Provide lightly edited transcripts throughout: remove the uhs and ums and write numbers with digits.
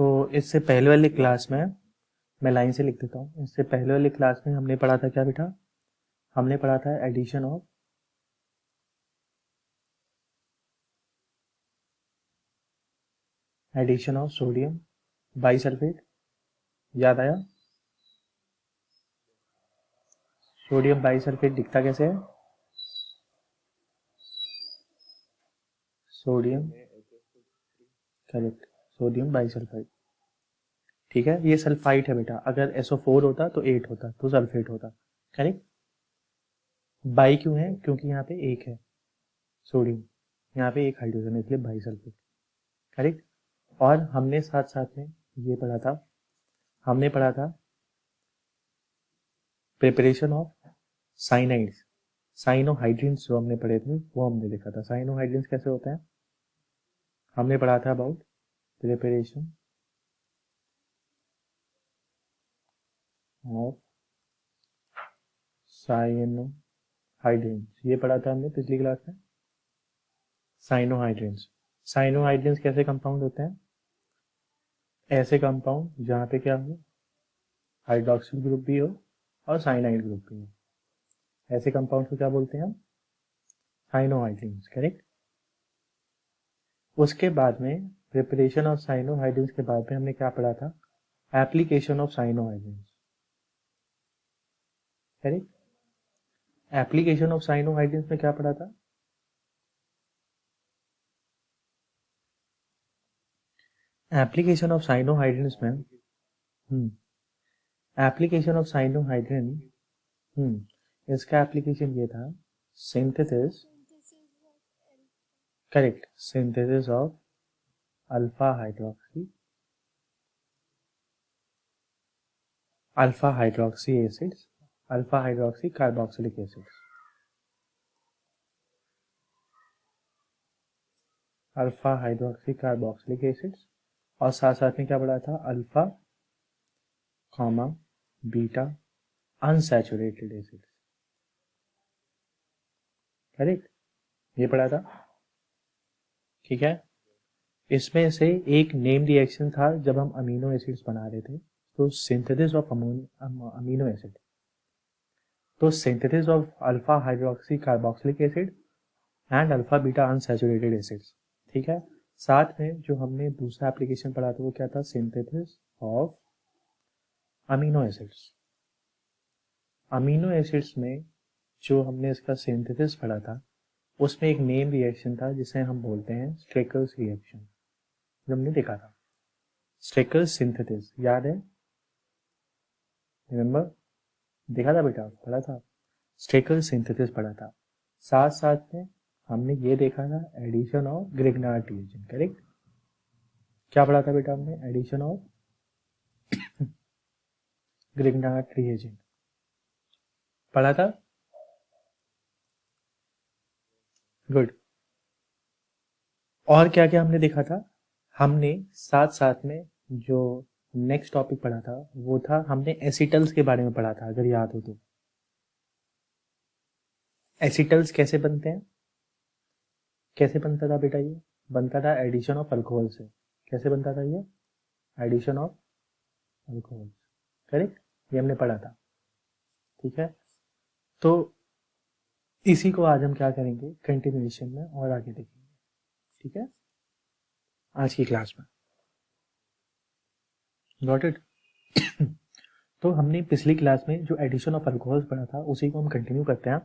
तो इससे पहले वाली क्लास में मैं लाइन से लिख देता हूँ। इससे पहले वाली क्लास में हमने पढ़ा था क्या बेटा? हमने पढ़ा था एडिशन ऑफ सोडियम बाइसल्फेट। याद आया? सोडियम बाइसल्फेट दिखता कैसे है? Sodium, correct, sodium bisulphide. ठीक है, ये सल्फाइड है बेटा। अगर SO4 होता तो 8 होता, तो सल्फेट होता। करेक्ट। बाई क्यों है? क्योंकि यहाँ पे एक है सोडियम, यहाँ पे एक हाइड्रोजन है, इसलिए बाइसल्फेट। करेक्ट। और हमने साथ साथ में ये पढ़ा था, हमने पढ़ा था प्रिपरेशन ऑफ साइनाइड्स, साइनोहाइड्रिन्स जो हमने पढ़े थे वो हमने देखा था। साइनोहाइड्रिन्स कैसे होते हैं हमने पढ़ा था। अबाउट प्रिपरेशन ऑफ साइनोहाइड्रिन्स, ये पढ़ा था हमने पिछली क्लास में। साइनोहाइड्रिन्स, साइनोहाइड्रिन्स कैसे कंपाउंड होते हैं? ऐसे कंपाउंड जहाँ पे क्या हो, हाइड्रोक्सिल ग्रुप भी हो और साइनाइड ग्रुप भी हो। ऐसे कंपाउंड को क्या बोलते हैं हम? साइनोहाइड्रिन्स। करेक्ट। उसके बाद में प्रिपरेशन ऑफ साइनोहाइड्रिन्स के बाद में हमने क्या पढ़ा था? Application of cyanohydrins. Correct. Application of cyanohydrins में क्या पढ़ा था? एप्लीकेशन ऑफ साइनोहाइड्रिन्स में एप्लीकेशन ऑफ साइनोहाइड्रिन, इसका एप्लीकेशन ये था, synthesis, correct, synthesis of alpha hydroxy acids, alpha hydroxy carboxylic acids, alpha hydroxy carboxylic acids. और साथ साथ में क्या पढ़ा था? Alpha comma beta unsaturated acids. Correct, ये पढ़ा था। ठीक है। इसमें से एक नेम रिएक्शन था जब हम अमीनो एसिड्स बना रहे थे, तो सिंथेसिस ऑफ अमीनो एसिड, तो synthesis of alpha hydroxy carboxylic acid and alpha beta unsaturated acids. ठीक है। साथ में जो हमने दूसरा एप्लीकेशन पढ़ा था वो क्या था? Synthesis of amino acids. Amino acids में जो हमने इसका सिंथेसिस पढ़ा था उसमें एक नेम रिएक्शन था जिसे हम बोलते हैं स्ट्रेकर्स रिएक्शन, जो हमने देखा था। स्ट्रेकर्स सिंथेसिस याद है? रिमेंबर? देखा था बेटा, पढ़ा था। स्ट्रेकर्स सिंथेसिस पढ़ा था। साथ साथ में हमने ये देखा था addition of Grignard reagent. Correct. क्या पढ़ा था बेटा हमने? एडिशन ऑफ ग्रिग्नार्ड रिएजेंट पढ़ा था। गुड। और क्या क्या हमने देखा था? हमने साथ साथ में जो नेक्स्ट टॉपिक पढ़ा था वो था, हमने एसिटल्स के बारे में पढ़ा था, अगर याद हो तो। एसिटल्स कैसे बनते हैं? कैसे बनता था बेटा? ये बनता था एडिशन ऑफ अल्कोहल से। कैसे बनता था ये? Addition of alcohol. करेक्ट, ये हमने पढ़ा था। ठीक है। तो इसी को आज हम क्या करेंगे कंटिन्यूएशन में और आगे देखेंगे। ठीक है, आज की क्लास में। Got it? तो हमने पिछली क्लास में जो एडिशन ऑफ अल्कोहल पढ़ा था उसी को हम कंटिन्यू करते हैं।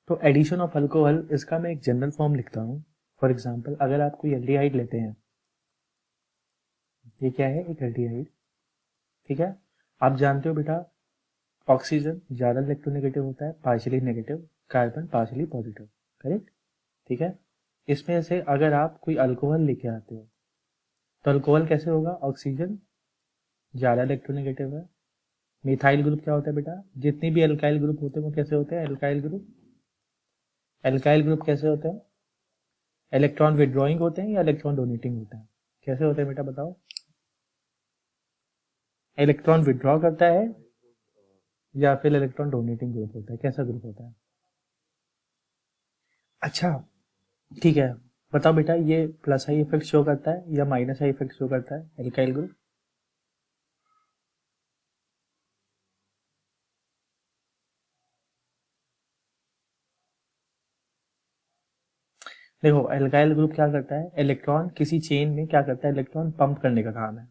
तो एडिशन ऑफ अल्कोहल, इसका मैं एक जनरल फॉर्म लिखता हूँ। फॉर एग्जांपल, अगर आप कोई एल्डिहाइड लेते हैं, ये क्या है? एक एल्डिहाइड। ठीक है। आप जानते हो बेटा, ऑक्सीजन ज्यादा इलेक्ट्रोनेगेटिव होता है, partially negative, carbon partially positive. Correct. ठीक है। इसमें से अगर आप कोई अल्कोहल लेके आते हो तो अल्कोहल कैसे होगा? ऑक्सीजन ज्यादा इलेक्ट्रोनेगेटिव है। मिथाइल ग्रुप क्या होता है बेटा? जितने भी एल्काइल ग्रुप होते हैं वो कैसे होते हैं? Alkyl group. एल्काइल ग्रुप कैसे होते हैं? इलेक्ट्रॉन विड्रॉइंग होते हैं या इलेक्ट्रॉन डोनेटिंग होते हैं? कैसे होते हैं बेटा बताओ? इलेक्ट्रॉन विड्रॉ करता है या फिर इलेक्ट्रॉन डोनेटिंग ग्रुप होता है? कैसा ग्रुप होता है? अच्छा, ठीक है। बताओ बेटा, ये प्लस आई इफेक्ट शो करता है या माइनस आई इफेक्ट शो करता है एल्काइल ग्रुप? देखो, एल्काइल ग्रुप क्या करता है, इलेक्ट्रॉन किसी चेन में क्या करता है, इलेक्ट्रॉन पंप करने का काम है।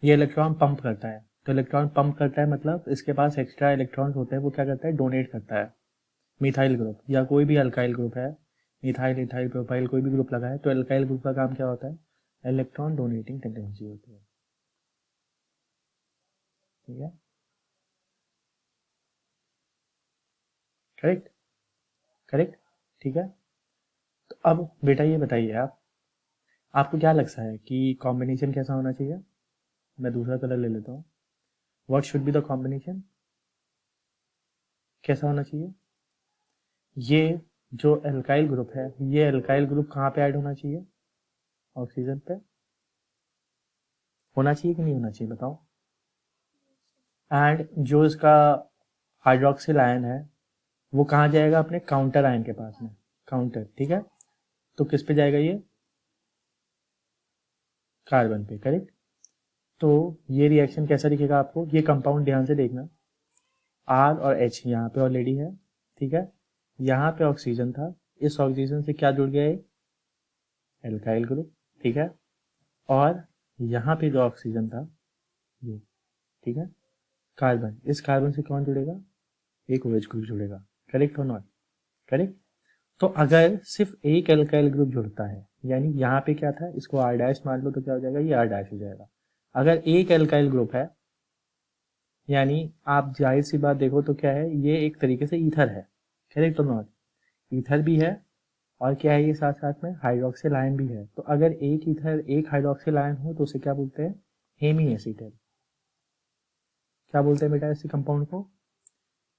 ये इलेक्ट्रॉन पंप करता है, तो इलेक्ट्रॉन पंप करता है मतलब इसके पास एक्स्ट्रा इलेक्ट्रॉन्स होते हैं, वो क्या करता है, डोनेट करता है। मिथाइल ग्रुप या कोई भी अल्काइल ग्रुप है, मिथाइल इथाइल प्रोपाइल कोई भी ग्रुप लगा है, तो अल्काइल ग्रुप का काम क्या होता है, इलेक्ट्रॉन डोनेटिंग टेंडेंसी होती है। ठीक है, करेक्ट, करेक्ट, ठीक है। तो अब बेटा ये बताइए आप, आपको क्या लगता है कि कॉम्बिनेशन कैसा होना चाहिए? मैं दूसरा कलर ले लेता हूँ। What should be the combination, कैसा होना चाहिए? ये जो एल्काइल ग्रुप है, ये एल्काइल ग्रुप कहाँ पे ऐड होना चाहिए, ऑक्सीजन पे होना चाहिए कि नहीं होना चाहिए, बताओ। एंड जो इसका हाइड्रोक्सिल आयन है, वो कहाँ जाएगा, अपने काउंटर आयन के पास में, काउंटर, ठीक है। तो किस पे जाएगा ये, कार्बन पे, करेक्ट। तो ये रिएक्शन कैसा दिखेगा आपको, ये कंपाउंड ध्यान से देखना, आर और एच यहाँ पे ऑलरेडी है, ठीक है। यहाँ पे ऑक्सीजन था, इस ऑक्सीजन से क्या जुड़ गया है, एल्काइल ग्रुप, ठीक है। और यहाँ पे जो ऑक्सीजन था ये, ठीक है, कार्बन, इस कार्बन से कौन जुड़ेगा, एक OH ग्रुप जुड़ेगा, करेक्ट और नॉट, करेक्ट। तो अगर सिर्फ एक एल्काइल ग्रुप जुड़ता है, यानी यहाँ पे क्या था, इसको R डैश मान लो, तो क्या हो जाएगा, ये R डैश हो जाएगा। अगर एक एल्काइल ग्रुप है, यानी आप जाहिर सी बात देखो तो क्या है, ये एक तरीके से ईथर है, करेक्ट और नॉट, ईथर भी है, और क्या है, ये साथ साथ में हाइड्रोक्सिल आयन भी है। तो अगर एक ईथर एक हाइड्रोक्सिल आयन हो तो उसे क्या बोलते हैं, हेमी एसीटल। क्या बोलते हैं बेटा ऐसे कंपाउंड को,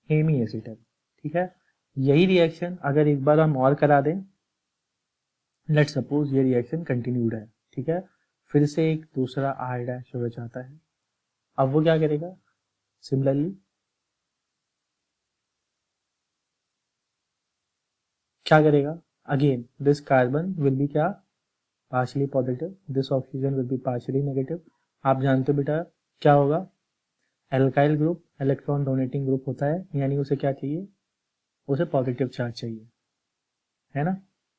हेमी एसीटल, ठीक है। यही रिएक्शन अगर एक बार हम और करा दें, लेट सपोज ये रिएक्शन कंटिन्यूड है, ठीक है, फिर से एक दूसरा R डैश हो जाता है, अब वो क्या करेगा, सिमिलरली क्या करेगा, again this carbon will be क्या, partially positive, this oxygen will be partially negative. आप जानते हो बेटा क्या होगा, alkyl group electron donating group होता है, यानी उसे क्या चाहिए, उसे पॉजिटिव चार्ज चाहिए, है ना।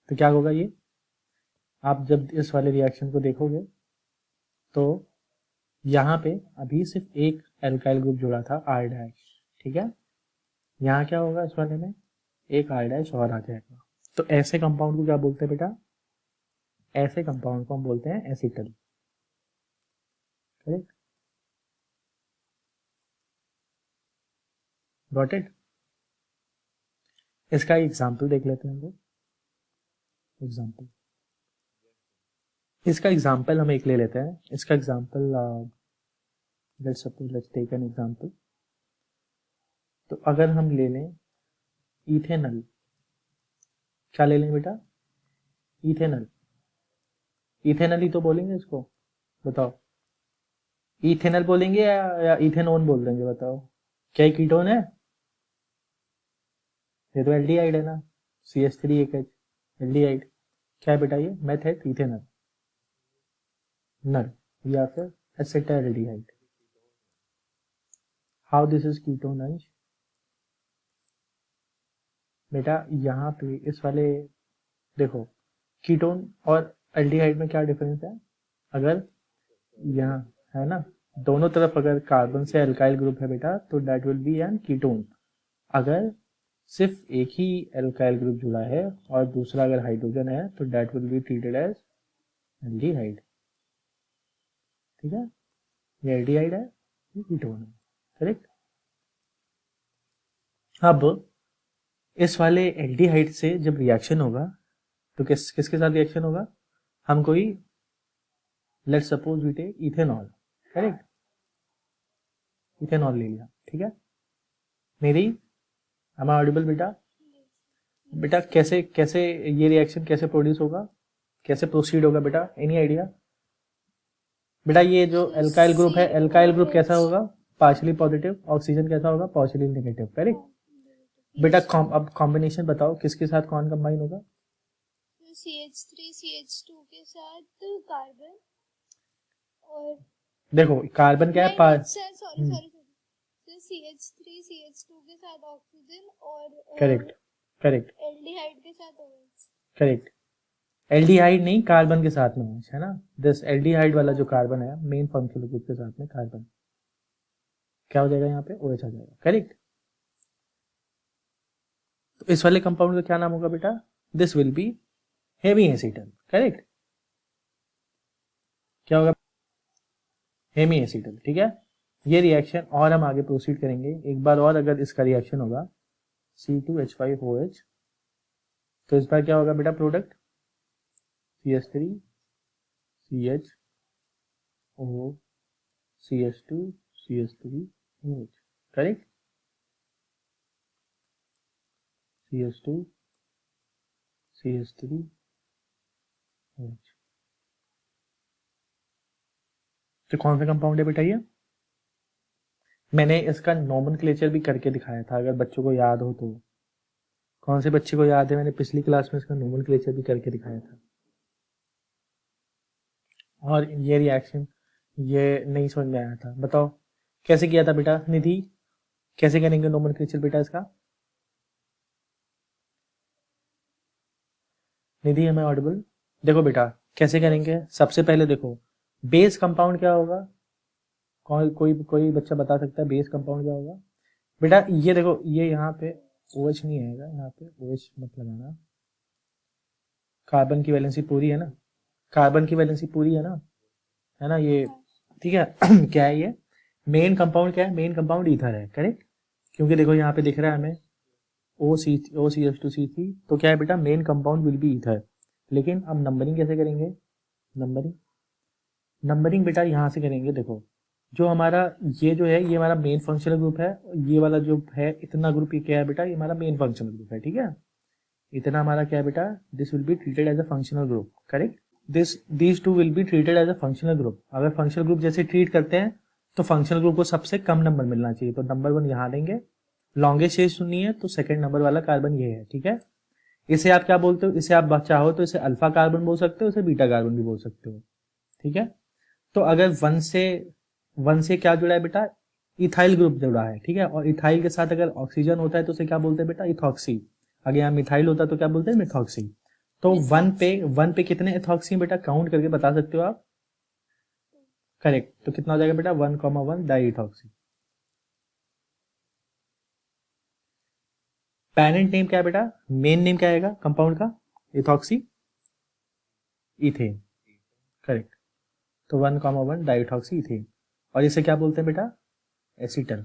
तो क्या होगा ये, आप जब इस वाले रिएक्शन को देखोगे तो यहाँ पे अभी सिर्फ एक एल्काइल ग्रुप जुड़ा था R डैश, ठीक है। यहाँ क्या होगा, इस वाले में एक R डैश और आ जाएगा। तो ऐसे कंपाउंड को क्या बोलते हैं बेटा, ऐसे कंपाउंड को हम बोलते हैं एसिटल, करेक्ट, गॉट इट। इसका एग्जाम्पल देख लेते हैं हम लोग, एग्जाम्पल, इसका एग्जाम्पल हम एक ले लेते हैं, इसका example let's suppose, let's take an example. तो अगर हम ले लें इथेनल, क्या ले लें बेटा, इथेनल, इथेनल ही तो बोलेंगे इसको, बताओ, इथेनल बोलेंगे या इथेनॉन बोल देंगे, बताओ। क्या ये कीटोन है, ये तो एल्डिहाइड है ना, CH3 एल्डिहाइड। क्या है बेटा ये, मेथड इथेनल, नल, या फिर acetaldehyde. How this is ketone अंश, बेटा यहाँ पे इस वाले, देखो, कीटोन और एल्डिहाइड में क्या डिफरेंस है, अगर यहाँ है ना, दोनों तरफ अगर कार्बन से एल्काइल ग्रुप है बेटा, तो that will be an ketone. अगर सिर्फ एक ही एल्काइल ग्रुप जुड़ा है और दूसरा अगर हाइड्रोजन है, तो that will be treated as aldehyde, ठीक है। ये एल्डिहाइड है, ये कीटोन है, करेक्ट। अब इस वाले एल्डिहाइड से जब रिएक्शन होगा, तो किसके साथ रिएक्शन होगा, हम कोई, let's suppose we take ethanol, correct, ethanol ले लिया, ठीक है। मेरी, एम आई ऑडिबल बेटा, बेटा कैसे कैसे ये रिएक्शन कैसे प्रोड्यूस होगा, कैसे प्रोसीड होगा बेटा, एनी आइडिया? बेटा ये जो एल्काइल ग्रुप है, एल्काइल ग्रुप कैसा होगा, पार्शियली पॉजिटिव, ऑक्सीजन कैसा होगा, पार्शियली नेगेटिव, करेक्ट। बेटा अब कॉम्बिनेशन बताओ, किसके साथ कौन कंबाइन होगा, CH3CH2 के साथ कार्बन और देखो कार्बन क्या है सॉरी सॉरी सॉरी CH3CH2 के साथ ऑक्सीजन और करेक्ट करेक्ट एल्डिहाइड के साथ OH। करेक्ट, एल्डिहाइड नहीं, कार्बन के साथ में OH है ना, दिस एल्डिहाइड वाला जो कार्बन है मेन फंक्शनल ग्रुप के साथ में कार्बन, क्या हो जाएगा यहाँ पे OH आ जाएगा, करेक्ट। तो इस वाले कंपाउंड का क्या नाम होगा बेटा, this will be hemi acetal, correct. क्या होगा, हेमी एसिटल, ठीक है। ये रिएक्शन और हम आगे प्रोसीड करेंगे एक बार और, अगर इसका रिएक्शन होगा C2H5OH, तो इस बार क्या होगा बेटा product CH3 CHO CH2 CH3 OH, correct, CH2 CH3 OH। तो कौन सा कंपाउंड है बेटा ये, मैंने इसका नोमेनक्लेचर भी करके दिखाया था, अगर बच्चों को याद हो तो। कौन से बच्चे को याद है, मैंने पिछली क्लास में इसका नोमेनक्लेचर भी करके दिखाया था। और ये रिएक्शन ये नहीं समझ में आया था, बताओ कैसे किया था बेटा, निधि कैसे करेंगे नोमेनक्लेचर बेटा इसका, निधि हमें ऑडिबल, देखो बेटा कैसे करेंगे, सबसे पहले देखो बेस कंपाउंड क्या होगा, कोई बच्चा बता सकता है बेस कंपाउंड क्या होगा बेटा, ये देखो ये यहाँ पे OH नहीं आएगा, यहाँ पे OH मत लगाना, कार्बन की वैलेंसी पूरी है ना, कार्बन की वैलेंसी पूरी है ना ये, ठीक है। क्या है ये मेन कंपाउंड, क्या है मेन कंपाउंड ईथर है, करेक्ट, क्योंकि देखो यहाँ पे दिख रहा है हमें OCH2C3, तो क्या है बेटा main compound will be ether. लेकिन अब नंबरिंग कैसे करेंगे, नंबरिंग बेटा यहाँ से करेंगे, देखो जो हमारा ये जो है ये हमारा मेन फंक्शनल ग्रुप है, ये वाला जो है इतना ग्रुप ये क्या है बेटा, ये हमारा मेन फंक्शनल ग्रुप है, ठीक है, इतना हमारा क्या है बेटा, this will be treated as a functional group, correct, these two will be treated as a functional group. अगर फंक्शनल ग्रुप जैसे ट्रीट करते हैं तो फंक्शनल ग्रुप को सबसे कम नंबर मिलना चाहिए, तो नंबर 1 यहाँ देंगे, लॉन्गेस्ट चेन सुननी है तो सेकंड नंबर वाला कार्बन ये है, ठीक है। इसे आप क्या बोलते हो, इसे आप चाहो तो इसे अल्फा कार्बन बोल सकते हो, इसे बीटा कार्बन भी बोल सकते हो, ठीक है। तो अगर वन से क्या जुड़ा है बेटा, इथाइल ग्रुप जुड़ा है, ठीक है, और इथाइल के साथ अगर ऑक्सीजन होता है तो उसे क्या बोलते हैं बेटा, इथॉक्सी। अगर यहाँ मिथाइल होता है तो क्या बोलते हैं, मिथॉक्सी। तो वन पे कितने इथॉक्सी बेटा काउंट करके बता सकते हो आप, करेक्ट, तो कितना हो जाएगा बेटा 1,1 डाई इथॉक्सी। पैरेंट नेम क्या है बेटा, मेन नेम क्या आएगा कंपाउंड का, इथॉक्सी इथेन, करेक्ट, तो 1,1 डाई इथॉक्सी इथेन। और इसे क्या बोलते हैं बेटा, एसीटल,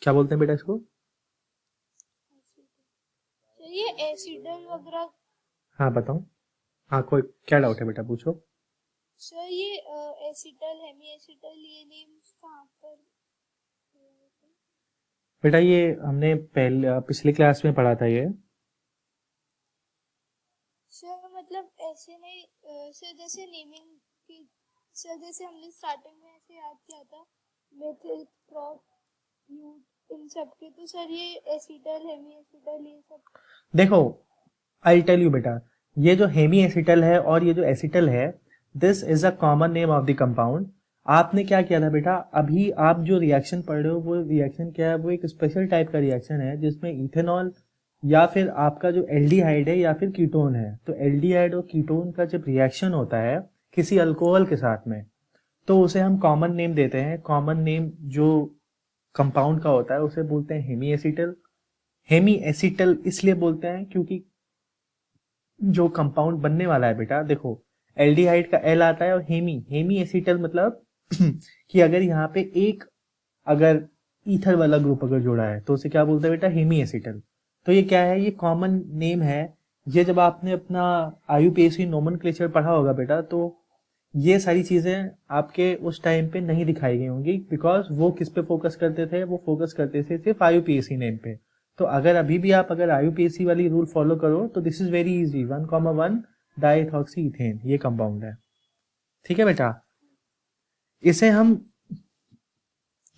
क्या बोलते हैं बेटा इसको, ये एसिडल वगैरह, हाँ बताओ, हाँ कोई क्या डाउट है बेटा पूछो। सर ये एसिटल हेमी एसिटल ये नेम्स कहाँ पर, बेटा ये हमने पहले पिछले क्लास में पढ़ा था ये, सर मतलब ऐसे नहीं सर, जैसे नेमिंग की, सर जैसे हमने स्टार्टिंग में ऐसे याद किया था मेथिल प्रॉप इन सब के, तो सर ये एसिटल हेमी एसिटल ये सब, देखो आई टेल यू बेटा, ये जो हेमी एसिटल है और ये जो एसिटल है, this is a common name of the compound. आपने क्या किया था बेटा, अभी आप जो रिएक्शन पढ़ रहे हो वो रिएक्शन क्या है, वो एक स्पेशल टाइप का रिएक्शन है जिसमें इथेनॉल या फिर आपका जो एल्डिहाइड है या फिर कीटोन है, तो एल्डिहाइड और कीटोन का जब रिएक्शन होता है किसी अल्कोहल के साथ में, तो उसे हम कॉमन नेम देते हैं, कॉमन नेम जो कंपाउंड का होता है उसे बोलते हैं हेमी एसिटल। हेमी एसिटल इसलिए बोलते हैं क्योंकि जो कंपाउंड बनने वाला है बेटा, देखो एल्डिहाइड का एल आता है और हेमी एसिटल मतलब कि अगर यहाँ पे एक अगर ईथर वाला ग्रुप अगर जोड़ा है तो उसे क्या बोलते हैं बेटा, हेमी एसिटल। तो ये क्या है, ये कॉमन नेम है। ये जब आपने अपना IUPAC नोमेनक्लेचर पढ़ा होगा बेटा, तो ये सारी चीजें आपके उस टाइम पे नहीं दिखाई गई होंगी, बिकॉज वो किस पे फोकस करते थे, वो फोकस करते थे सिर्फ IUPAC नेम पे। तो अगर अभी भी आप अगर IUPAC वाली रूल फॉलो करो तो this is very easy, 1,1 diethoxy ethane ये कंपाउंड है, ठीक है बेटा, इसे हम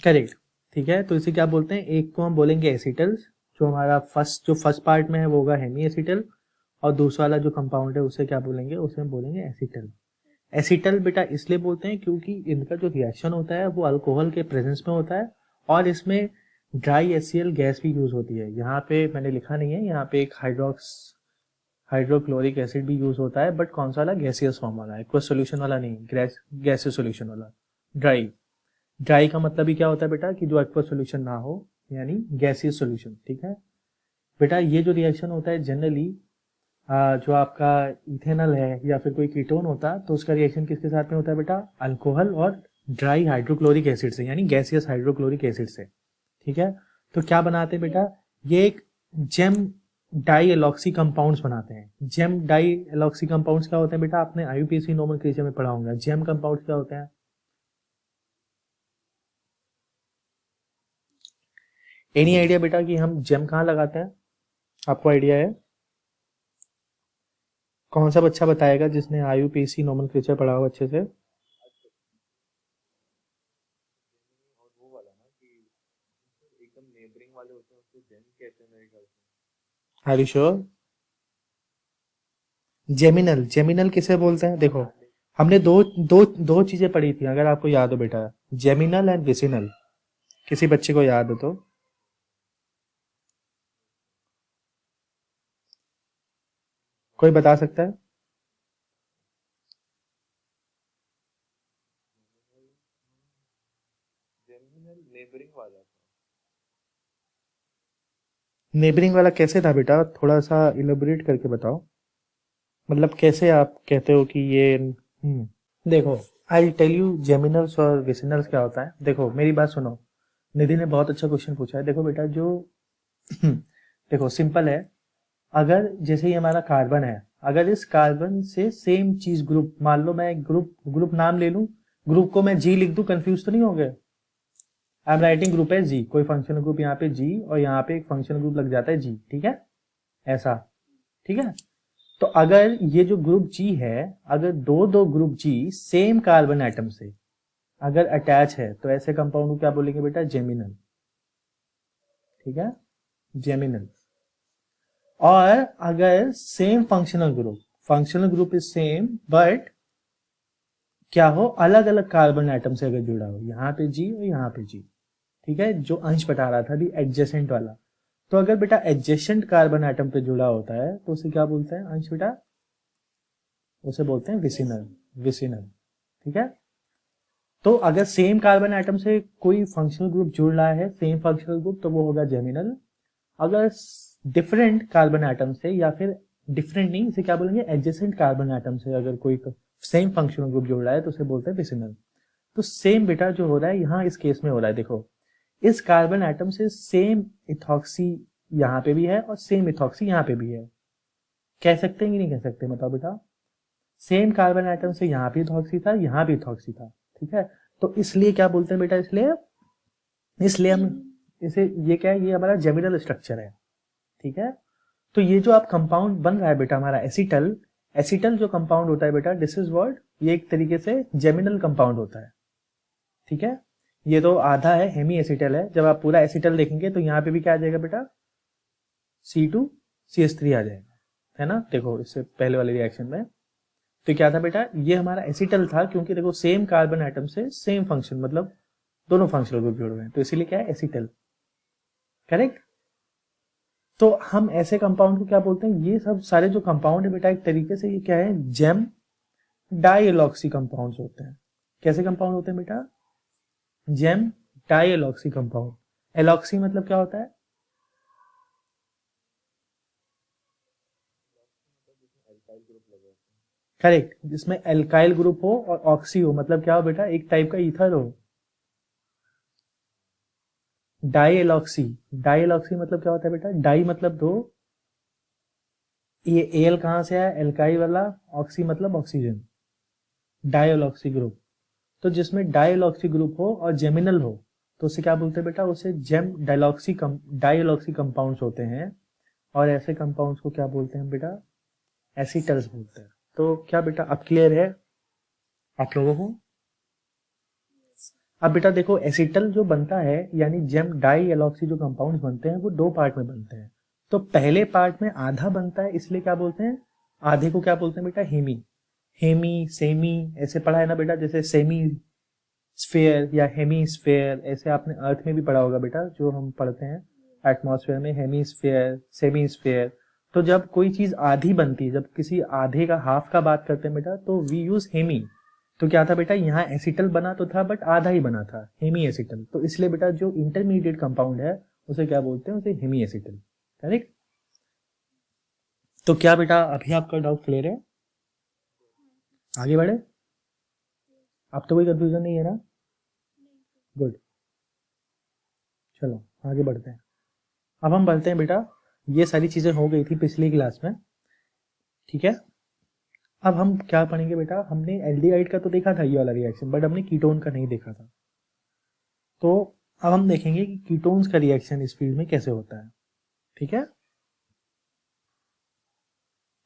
करेक्ट, ठीक है, तो इसे क्या बोलते हैं, एक को हम बोलेंगे एसिटल्स, जो हमारा जो फर्स्ट पार्ट में है वो होगा हेमी एसिटल, और दूसरा वाला जो कंपाउंड है उसे क्या बोलेंगे, उसे हम बोलेंगे एसिटल। एसिटल बेटा इसलिए बोलते हैं क्योंकि इनका जो रिएक्शन होता है वो अल्कोहल के प्रेजेंस में होता है और इसमें ड्राई एचसीएल गैस भी यूज होती है। यहाँ पे मैंने लिखा नहीं है, यहाँ पे एक हाइड्रोक्लोरिक एसिड भी यूज होता है, बट कौन सा वाला, गैसियस फॉर्म वाला, एक्वस सोल्यूशन वाला नहीं, गैसियस सोल्यूशन वाला। ड्राई, ड्राई का मतलब ही क्या होता है बेटा कि जो एक्वस सोल्यूशन ना हो, यानी गैसियस सोल्यूशन। ठीक है बेटा, ये जो रिएक्शन होता है जनरली जो आपका इथेनॉल है या फिर कोई कीटोन होता तो उसका रिएक्शन किसके साथ में होता है बेटा, अल्कोहल और ड्राई हाइड्रोक्लोरिक एसिड से, यानी गैसियस हाइड्रोक्लोरिक एसिड से। ठीक है, तो क्या बनाते हैं बेटा, ये एक जेम डाई एलॉक्सी कंपाउंड्स बनाते हैं। जेम डाई एलॉक्सी कंपाउंड्स क्या होते हैं बेटा, आपने आईयूपीएसी नोमेनक्लेचर में पढ़ा होगा। जेम कंपाउंड्स क्या होते हैं, एनी आइडिया बेटा कि हम जेम कहाँ लगाते हैं, आपको आइडिया है? कौन सा बच्चा बताएगा जिसने आईयूपीएसी नोमेनक्लेचर पढ़ा हो अच्छे से? Are you sure? Geminal, geminal किसे बोलते हैं? देखो हमने दो दो दो चीजें पढ़ी थी, अगर आपको याद हो बेटा, जेमिनल एंड विसिनल। किसी बच्चे को याद हो तो कोई बता सकता है? नेबरिंग वाला कैसे था बेटा, थोड़ा सा इलेबोरेट करके बताओ, मतलब कैसे आप कहते हो कि ये देखो आई टेल यू जेमिनल्स और विसिनल्स क्या होता है। देखो मेरी बात सुनो, निधि ने बहुत अच्छा क्वेश्चन पूछा है। देखो बेटा जो देखो सिंपल है, अगर जैसे ये हमारा कार्बन है, अगर इस कार्बन से सेम चीज ग्रुप, मान लो मैं एक ग्रुप नाम ले लूं, ग्रुप को मैं जी लिख दूं, कंफ्यूज तो नहीं हो गए? आई एम राइटिंग ग्रुप है जी, कोई फंक्शनल ग्रुप यहाँ पे जी और यहाँ पे एक फंक्शनल ग्रुप लग जाता है जी, ठीक है, ऐसा। ठीक है, तो अगर ये जो ग्रुप जी है, अगर दो दो ग्रुप जी सेम कार्बन एटम से अगर अटैच है तो ऐसे कंपाउंड को क्या बोलेंगे बेटा, जेमिनल। ठीक है, जेमिनल। और अगर same functional group is same but क्या हो, अलग अलग कार्बन एटम से अगर जुड़ा हो, यहाँ पे जी और यहाँ पे जी, ठीक है, जो अंश बता रहा था अभी एडजेसेंट वाला, तो अगर बेटा एडजेसेंट कार्बन एटम पे जुड़ा होता है तो उसे क्या बोलते हैं अंश बेटा, उसे बोलते हैं विसिनल। विसिनल, ठीक है। तो अगर सेम कार्बन एटम से कोई फंक्शनल ग्रुप जुड़ रहा है, सेम फंक्शनल ग्रुप, तो वो होगा जेमिनल। अगर डिफरेंट कार्बन एटम से, या फिर डिफरेंट नहीं, इसे क्या बोलेंगे, एडजेसेंट कार्बन एटम से अगर कोई सेम फंक्शनल ग्रुप जुड़ रहा है तो उसे बोलते हैं विसिनल। तो सेम बेटा जो हो रहा है यहाँ इस केस में हो रहा है, देखो इस कार्बन एटम से सेम इथॉक्सी यहाँ पे भी है और सेम इथॉक्सी यहाँ पे भी है, कह सकते हैं कि नहीं कह सकते, बताओ बेटा? सेम कार्बन एटम से यहाँ भी इथॉक्सी था, यहाँ भी इथॉक्सी था, ठीक है, तो इसलिए क्या बोलते हैं बेटा, इसलिए इसलिए हम इसे, ये क्या है, ये हमारा जेमिनल स्ट्रक्चर है। ठीक है, तो ये जो आप कंपाउंड बन रहा है बेटा हमारा एसिटल, एसिटल जो कंपाउंड होता है बेटा, दिस इज व्हाट, ये एक तरीके से जेमिनल कंपाउंड होता है। ठीक है, ये तो आधा है, हेमी एसिटल है। जब आप पूरा एसिटल देखेंगे तो यहाँ पे भी क्या आ जाएगा बेटा, C2CH3 आ जाएगा, है ना। देखो इससे पहले वाले रिएक्शन में तो क्या था बेटा, ये हमारा एसिटल था, क्योंकि देखो सेम कार्बन एटम से सेम फंक्शन, मतलब दोनों फंक्शनल ग्रुप जुड़े हुए हैं, तो इसीलिए क्या है, एसिटल। करेक्ट। तो हम ऐसे कंपाउंड को क्या बोलते हैं, ये सब सारे जो कंपाउंड है बेटा एक तरीके से ये क्या है, जेम डाइएलॉक्सी कंपाउंड्स होते हैं। कैसे कंपाउंड होते हैं बेटा, जेम डाइएलॉक्सी कंपाउंड। एलॉक्सी मतलब क्या होता है, करेक्ट, जिसमें एल्काइल ग्रुप हो और ऑक्सी हो, मतलब क्या हो बेटा, एक टाइप का ईथर हो। डाइएलॉक्सी, डाइएलॉक्सी मतलब क्या होता है बेटा, डाई मतलब दो, ये एल कहां से आया, एल्काइल वाला, ऑक्सी मतलब ऑक्सीजन, डाइएलॉक्सी ग्रुप। तो जिसमें डाइएलॉक्सी ग्रुप हो और जेमिनल हो तो उसे क्या बोलते हैं बेटा, उसे जेम डाइएलॉक्सी कंपाउंड्स होते हैं। और ऐसे कंपाउंड्स को क्या बोलते हैं बेटा, एसिटल्स बोलते हैं। तो क्या बेटा अब क्लियर है आप लोगों को? अब बेटा देखो एसिटल जो बनता है, यानी जेम डाई एलॉक्सी जो कंपाउंड्स बनते हैं वो दो पार्ट में बनते हैं। तो पहले पार्ट में आधा बनता है, इसलिए क्या बोलते हैं, आधे को क्या बोलते हैं बेटा, हेमी। हेमी, सेमी, ऐसे पढ़ा है ना बेटा, जैसे सेमी स्फेयर या हेमी स्फेयर, ऐसे आपने अर्थ में भी पढ़ा होगा बेटा, जो हम पढ़ते हैं एटमॉस्फेयर में, हेमी स्फेयर, सेमी स्फेयर। तो जब कोई चीज आधी बनती है, जब किसी आधे का, हाफ का बात करते हैं बेटा, तो वी यूज हेमी। तो क्या था बेटा, यहाँ एसिटल बना तो था बट आधा ही बना था, हेमी एसिटल। तो इसलिए बेटा जो इंटरमीडिएट कंपाउंड है उसे क्या बोलते हैं, उसे हेमी एसिटल। करेक्ट। तो क्या बेटा अभी आपका डाउट क्लियर है? आगे बढ़े? अब तो कोई कंफ्यूजन नहीं है ना? गुड। चलो आगे बढ़ते हैं। अब हम बढ़ते हैं बेटा, ये सारी चीजें हो गई थी पिछली क्लास में, ठीक है। अब हम क्या पढ़ेंगे बेटा, हमने एल्डिहाइड का तो देखा था ये वाला रिएक्शन, बट हमने कीटोन का नहीं देखा था। तो अब हम देखेंगे कि कीटोन्स का रिएक्शन इस फील्ड में कैसे होता है, ठीक है।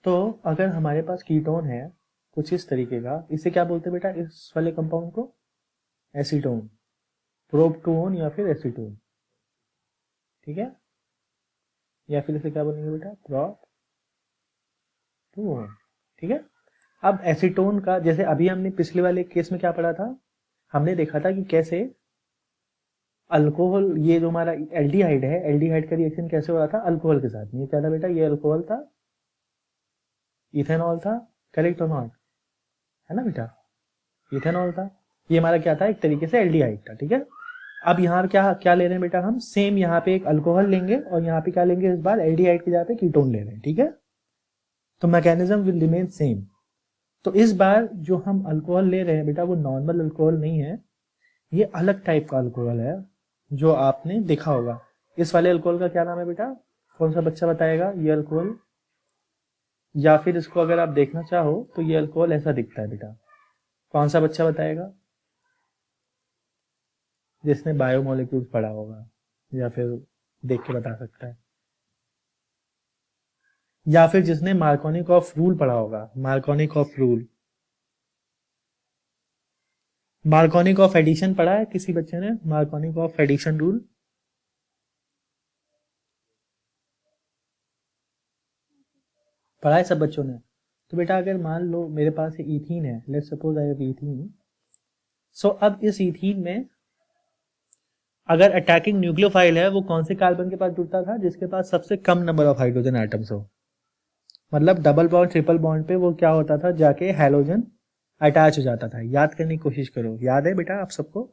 तो अगर हमारे पास कीटोन है कुछ इस तरीके का, इसे क्या बोलते हैं बेटा, इस वाले कंपाउंड को एसीटोन, प्रोपटोन या फिर एसीटोन, ठीक है। या फिर इसे क्या बोलेंगे बेटा, प्रोपटोन, ठीक है। अब एसीटोन का, जैसे अभी हमने पिछले वाले केस में क्या पढ़ा था, हमने देखा था कि कैसे अल्कोहल, ये जो हमारा एल्डिहाइड है, एल्डिहाइड का रिएक्शन कैसे हो रहा था अल्कोहल के साथ में। ये क्या था बेटा, ये अल्कोहल था, इथेनॉल था, करेक्ट और नॉट, है ना बेटा, इथेनॉल था। ये हमारा क्या था, एक तरीके से एल्डिहाइड था, ठीक है। अब यहाँ क्या क्या ले रहे हैं बेटा, हम सेम यहाँ पे एक अल्कोहल लेंगे और यहाँ पे क्या लेंगे, इस बार एल्डिहाइड की जगह पे कीटोन ले रहे हैं, ठीक है। तो मैकेनिज्म विल रिमेन सेम। तो इस बार जो हम अल्कोहल ले रहे हैं बेटा, वो नॉर्मल अल्कोहल नहीं है, ये अलग टाइप का अल्कोहल है, जो आपने देखा होगा। इस वाले अल्कोहल का क्या नाम है बेटा, कौन सा बच्चा बताएगा ये अल्कोहल? या फिर इसको अगर आप देखना चाहो तो ये अल्कोहल ऐसा दिखता है बेटा, कौन सा बच्चा बताएगा जिसने बायोमोलिक्यूल्स पढ़ा होगा, या फिर देख के बता सकता है, या फिर जिसने मार्कोनिक ऑफ रूल पढ़ा होगा, Markovnikov of rule, Markovnikov of addition पढ़ा है किसी बच्चे ने, मार्कोनिक ऑफ एडिशन रूल? पढ़ा है सब बच्चों ने? तो बेटा अगर मान लो मेरे पास इथीन है, let's suppose I have ethene, so अब इस इथीन में अगर अटैकिंग न्यूक्लियोफाइल है, वो कौन से कार्बन के पास जुड़ता था, जिसके पास सबसे कम नंबर ऑफ हाइड्रोजन एटम्स हो। मतलब डबल बॉन्ड ट्रिपल बॉन्ड पे वो क्या होता था, जाके हैलोजन अटैच हो जाता था। याद करने की कोशिश करो, याद है बेटा आप सबको?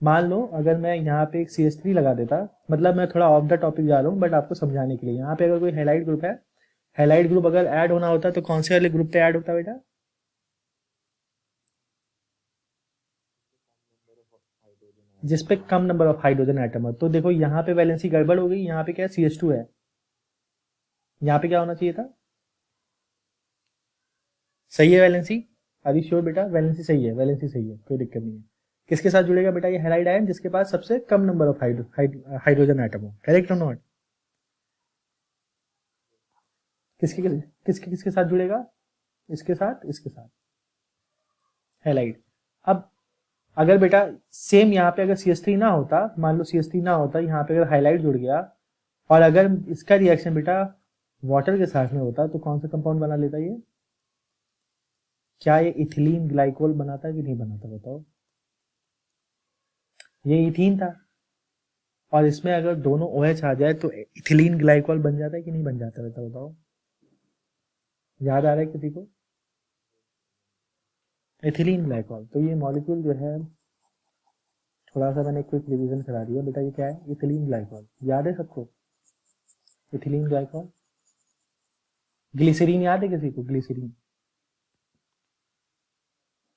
मान लो अगर मैं यहाँ पे एक CH3 लगा देता, मतलब मैं थोड़ा ऑफ द टॉपिक जा रहा हूँ बट आपको समझाने के लिए, यहाँ पे अगर कोई हैलाइड ग्रुप है, हैलाइड ग्रुप अगर ऐड होना होता तो कौन से वाले ग्रुप पे ऐड होता बेटा, जिसपे कम नंबर ऑफ हाइड्रोजन एटम हो। तो देखो यहाँ पे वैलेंसी गड़बड़ हो गई, यहाँ पे क्या है, CH2 है, यहाँ पे क्या होना चाहिए था, सही है वैलेंसी? अभी श्योर बेटा, वैलेंसी सही है, वैलेंसी सही है, कोई दिक्कत नहीं है। किसके साथ जुड़ेगा बेटा ये हैलाइड आयन, जिसके पास सबसे कम नंबर ऑफ हाइड्रोजन एटम हो, करेक्ट और नॉट? किसके किसके किसके साथ जुड़ेगा, इसके साथ, इसके साथ, हैलाइड। अब अगर बेटा सेम यहाँ पे अगर CH3 ना होता, मान लो CH3 ना होता, यहाँ पे अगर हाइलाइट जुड़ गया, और अगर इसका रिएक्शन बेटा वाटर के साथ में होता, तो कौन सा कंपाउंड बना लेता ये? क्या ये इथिलीन ग्लाइकोल बनाता कि नहीं बनाता बताओ? ये इथीन था, और इसमें अगर दोनों OH आ जाए तो इथिलीन ग्लाइकोल बन जाता है कि नहीं बन जाता, बताओ? याद आ रहा है किसी को? Ethylene glycol. तो ये मॉलिक्यूल जो है, थोड़ा सा मैंने क्विक रिवीजन करा दिया बेटा, ये क्या है, इथिलीन ग्लाइकोल। याद है सबको इथिलीन ग्लाइकोल? ग्लिसरीन याद है किसी को, ग्लिसरीन?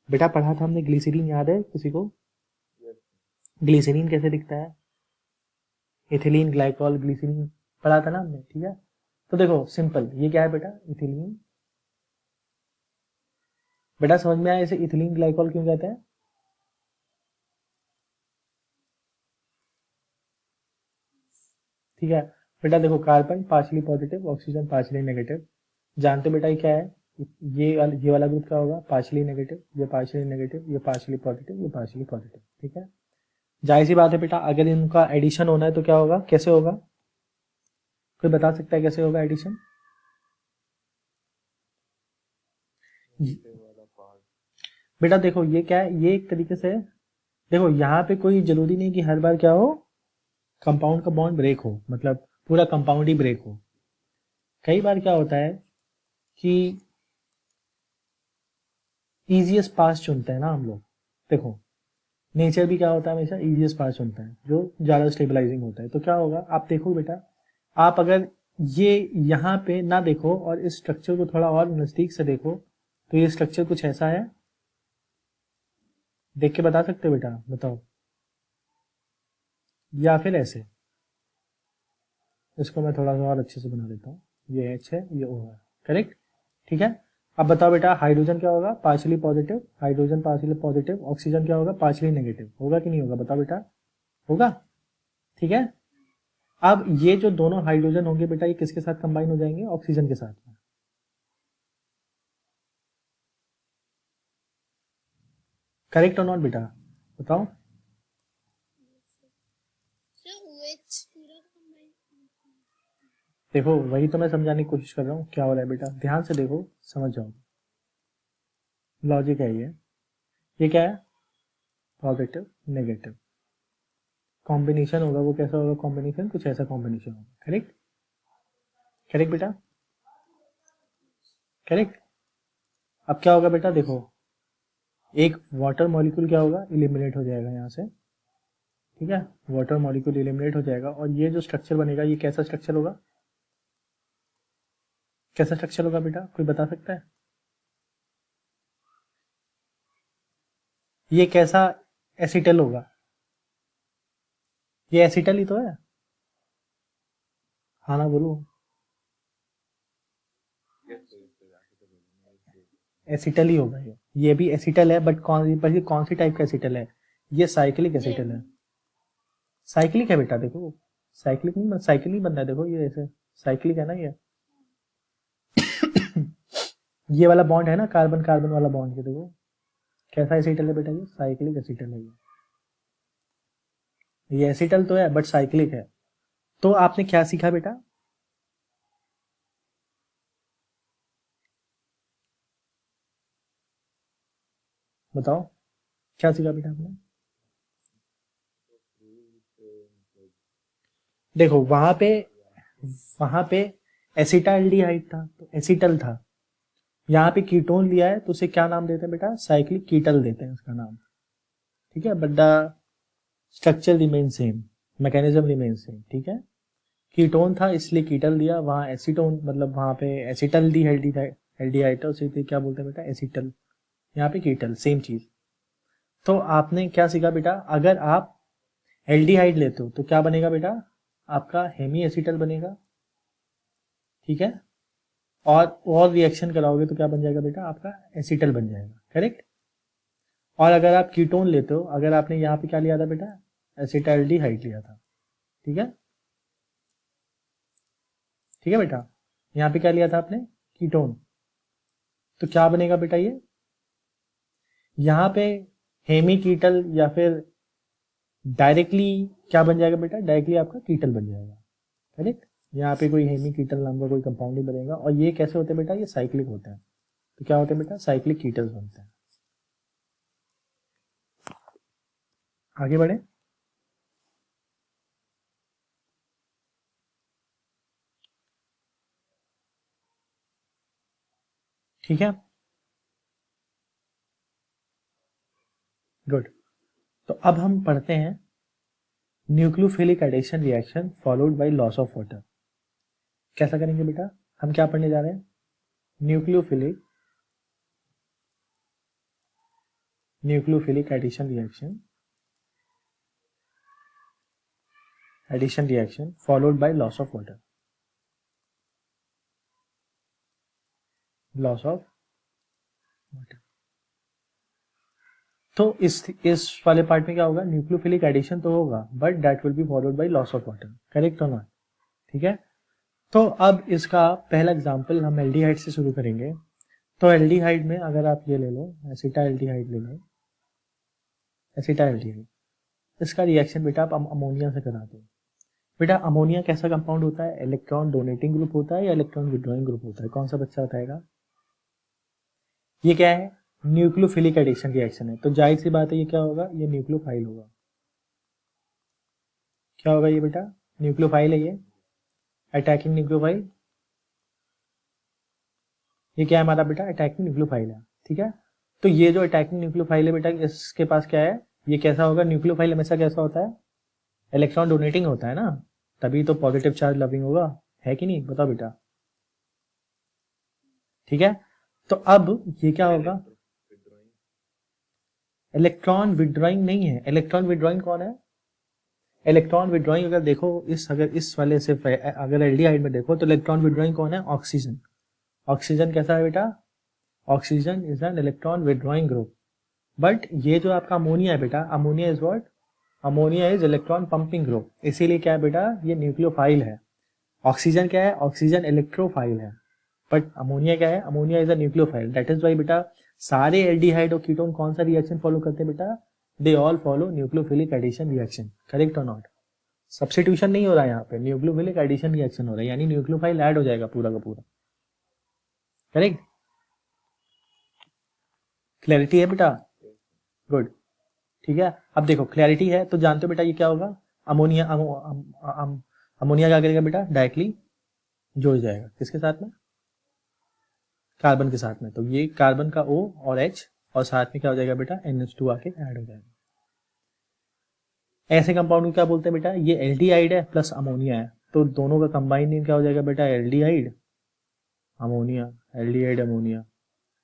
बेटा पढ़ा था हमने ग्लिसरीन, याद है किसी को? ग्लिसरीन कैसे दिखता है, इथिलीन ग्लाइकोल ग्लिसरीन, पढ़ा था ना हमने, ठीक है। तो देखो सिंपल, ये क्या है बेटा, इथिलीन। बेटा समझ में आया इसे इथिलीन ग्लाइकोल क्यों कहते हैं? ठीक है बेटा, देखो carbon partially positive, oxygen partially negative, जानते हो बेटा ये क्या है, ये वाला ग्रुप क्या होगा, पार्शियली नेगेटिव, ये पार्शियली नेगेटिव, ये पार्शियली पॉजिटिव, ये पार्शियली पॉजिटिव, ठीक है। जाहिर सी बात है बेटा, अगर इनका एडिशन होना है तो क्या होगा, कैसे होगा, कोई बता सकता है कैसे होगा एडिशन? बेटा देखो ये क्या है, ये एक तरीके से देखो यहाँ पे कोई जरूरी नहीं कि हर बार क्या हो, कंपाउंड का बॉन्ड ब्रेक हो, मतलब पूरा कंपाउंड ही ब्रेक हो। कई बार क्या होता है कि इजीएस्ट पास चुनते हैं ना हम लोग। देखो नेचर भी क्या होता है, हमेशा इजीएस्ट पास चुनता है जो ज़्यादा स्टेबलाइजिंग होता है। तो क्या होगा, आप देखो बेटा, आप अगर ये यहाँ पे ना देखो और इस स्ट्रक्चर को थोड़ा और नज़दीक से देखो, तो ये स्ट्रक्चर कुछ ऐसा है, देख के बता सकते हो बेटा, बताओ, या फिर ऐसे। इसको मैं थोड़ा सा और अच्छे से बना देता हूँ, ये एच है, ये ओ है, करेक्ट, ठीक है। अब बताओ बेटा, हाइड्रोजन क्या होगा, partially positive, hydrogen partially positive, oxygen क्या होगा, पार्शियली नेगेटिव, होगा कि नहीं होगा, बताओ बेटा, होगा, ठीक है। अब ये जो दोनों हाइड्रोजन होंगे बेटा, ये किसके साथ कंबाइन हो जाएंगे, ऑक्सीजन के साथ में, करेक्ट और नॉट बेटा, बताओ। सर OH पूरा कंबाइन। देखो वही तो मैं समझाने की कोशिश कर रहा हूँ क्या हो रहा है बेटा, ध्यान से देखो, समझ जाओ, लॉजिक है ये क्या है, पॉजिटिव नेगेटिव कॉम्बिनेशन होगा, वो कैसा होगा कॉम्बिनेशन, कुछ ऐसा कॉम्बिनेशन होगा, करेक्ट, करेक्ट बेटा, करेक्ट। अब क्या होगा बेटा, देखो एक वाटर मॉलिक्यूल क्या होगा, इलिमिनेट हो जाएगा यहाँ से, ठीक है, वाटर मॉलिक्यूल इलिमिनेट हो जाएगा, और ये जो स्ट्रक्चर बनेगा, ये कैसा स्ट्रक्चर होगा, कैसा स्ट्रक्चर होगा बेटा, कोई बता सकता है, ये कैसा एसिटल होगा, ये एसिटल ही तो है, हाँ ना बोलो, एसिटल ही होगा ये भी एसिटल है, बट कौन सी टाइप का एसिटल है, ये साइक्लिक एसिटल है, साइक्लिक है बेटा, देखो साइक्लिक नहीं, साइकिल नहीं बनता है, देखो ये ऐसे साइक्लिक है ना ये वाला बॉन्ड है ना, कार्बन कार्बन वाला बॉन्ड, ये देखो कैसा एसिटल है बेटा, ये साइक्लिक एसिटल है ये एसिटल तो है बट साइक्लिक है। तो आपने क्या सीखा बेटा, बताओ क्या सीखा बेटा आपने, देखो वहां पे एसिटाल्डिहाइड था तो एसिटल था, यहाँ पे कीटोन लिया है तो उसे क्या नाम देते हैं बेटा, साइक्लिक कीटल देते हैं उसका नाम, ठीक है, but the structure remain same, mechanism remain same, ठीक है। कीटोन था इसलिए कीटल दिया, वहाँ एसीटोन मतलब वहाँ पे एसिटल डी एल्डिहाइड था, उसे क्या बोलते हैं बेटा, एसिटल, यहाँ पे कीटल, सेम चीज। तो आपने क्या सीखा बेटा, अगर आप एल्डिहाइड लेते हो तो क्या बनेगा बेटा, आपका हेमी एसिटल बनेगा, ठीक है, और रिएक्शन कराओगे तो क्या बन जाएगा बेटा, आपका एसिटल बन जाएगा, करेक्ट। और अगर आप कीटोन लेते हो, अगर आपने यहाँ पे क्या लिया था बेटा, एसिटाल्डिहाइड लिया था, ठीक है, ठीक है बेटा, यहाँ पे क्या लिया था आपने, कीटोन, तो क्या बनेगा बेटा, ये यहाँ पे हेमी कीटल या फिर डायरेक्टली क्या बन जाएगा बेटा, डायरेक्टली आपका कीटल बन जाएगा, करेक्ट। यहाँ पे कोई हेमी कीटल नाम का कोई कंपाउंड नहीं बनेगा, और ये कैसे होते हैं बेटा, ये साइक्लिक होते हैं, तो क्या होते हैं बेटा, साइक्लिक कीटल्स बनते हैं। आगे बढ़े, ठीक है, गुड। तो अब हम पढ़ते हैं nucleophilic addition reaction followed by loss of water. कैसा करेंगे बेटा, हम क्या पढ़ने जा रहे हैं, nucleophilic addition reaction followed by loss of water, loss of water. तो इस वाले पार्ट में क्या होगा, न्यूक्लियोफिलिक एडिशन तो होगा but that will be followed by loss of water, correct और नॉट, ठीक है। तो अब इसका पहला एग्जांपल हम एल्डिहाइड से शुरू करेंगे। तो एल्डिहाइड में अगर आप ये ले लो, एसिटाल्डिहाइड ले लो, एसिटाल्डिहाइड, इसका रिएक्शन बेटा आप अमोनिया से कराते हो, बेटा अमोनिया कैसा कंपाउंड होता है, इलेक्ट्रॉन डोनेटिंग ग्रुप होता है या इलेक्ट्रॉन विड्रॉइंग ग्रुप होता है, कौन सा बच्चा बताएगा। ये क्या है, न्यूक्लियोफिलिक एडिशन रिएक्शन है, तो जाहिर सी बात है ये क्या होगा, ये न्यूक्लियोफाइल होगा। क्या होगा ये बेटा, न्यूक्लियोफाइल है ये, अटैकिंग न्यूक्लियोफाइल। ये क्या है हमारा बेटा, अटैकिंग न्यूक्लियोफाइल है, ठीक है। तो ये जो अटैकिंग न्यूक्लियोफाइल है बेटा, इसके पास क्या है, ये कैसा होगा, न्यूक्लियोफाइल हमेशा कैसा होता है, इलेक्ट्रॉन डोनेटिंग होता है ना, तभी तो पॉजिटिव चार्ज लविंग होगा, है कि नहीं, बताओ बेटा। ठीक है, तो अब ये क्या होगा, इलेक्ट्रॉन विड्रॉइंग नहीं है। इलेक्ट्रॉन विड्रॉइंग कौन है, इलेक्ट्रॉन विड्रॉइंग अगर देखो इस, अगर इस वाले से अगर एल्डिहाइड में देखो तो इलेक्ट्रॉन विड्रॉइंग कौन है, ऑक्सीजन। ऑक्सीजन कैसा है बेटा, oxygen is an electron withdrawing group. But ये जो आपका अमोनिया है बेटा, ammonia is what, ammonia is electron pumping group, इसीलिए क्या है बेटा, ये न्यूक्लियोफाइल है। ऑक्सीजन क्या है, ऑक्सीजन इलेक्ट्रोफाइल है, बट अमोनिया क्या है, ammonia is a nucleophile. That is why बेटा सारे एल्डिहाइड और कीटोन कौन सा रिएक्शन फॉलो करते हैं बेटा, they all follow nucleophilic addition reaction, correct और नॉट। सब्स्टिट्यूशन नहीं हो रहा है यहाँ पे, न्यूक्लियोफिलिक एडिशन रिएक्शन हो रहा है, यानी न्यूक्लियोफाइल ऐड हो जाएगा पूरा का पूरा, करेक्ट। क्लैरिटी है बेटा, गुड, ठीक है। अब देखो क्लैरिटी है तो जानते हो बेटा ये क्या होगा, अमोनिया अमोनिया क्या करेगा बेटा, डायरेक्टली जुड़ जाएगा किसके साथ में, कार्बन के साथ में, तो ये कार्बन का O और H और साथ में क्या हो जाएगा बेटा, NH2 आके ऐड हो जाएगा। ऐसे कंपाउंड को क्या बोलते हैं बेटा, ये एल्डिहाइड है प्लस अमोनिया है, तो दोनों का कंबाइन नेम क्या हो जाएगा बेटा, aldehyde ammonia, aldehyde ammonia,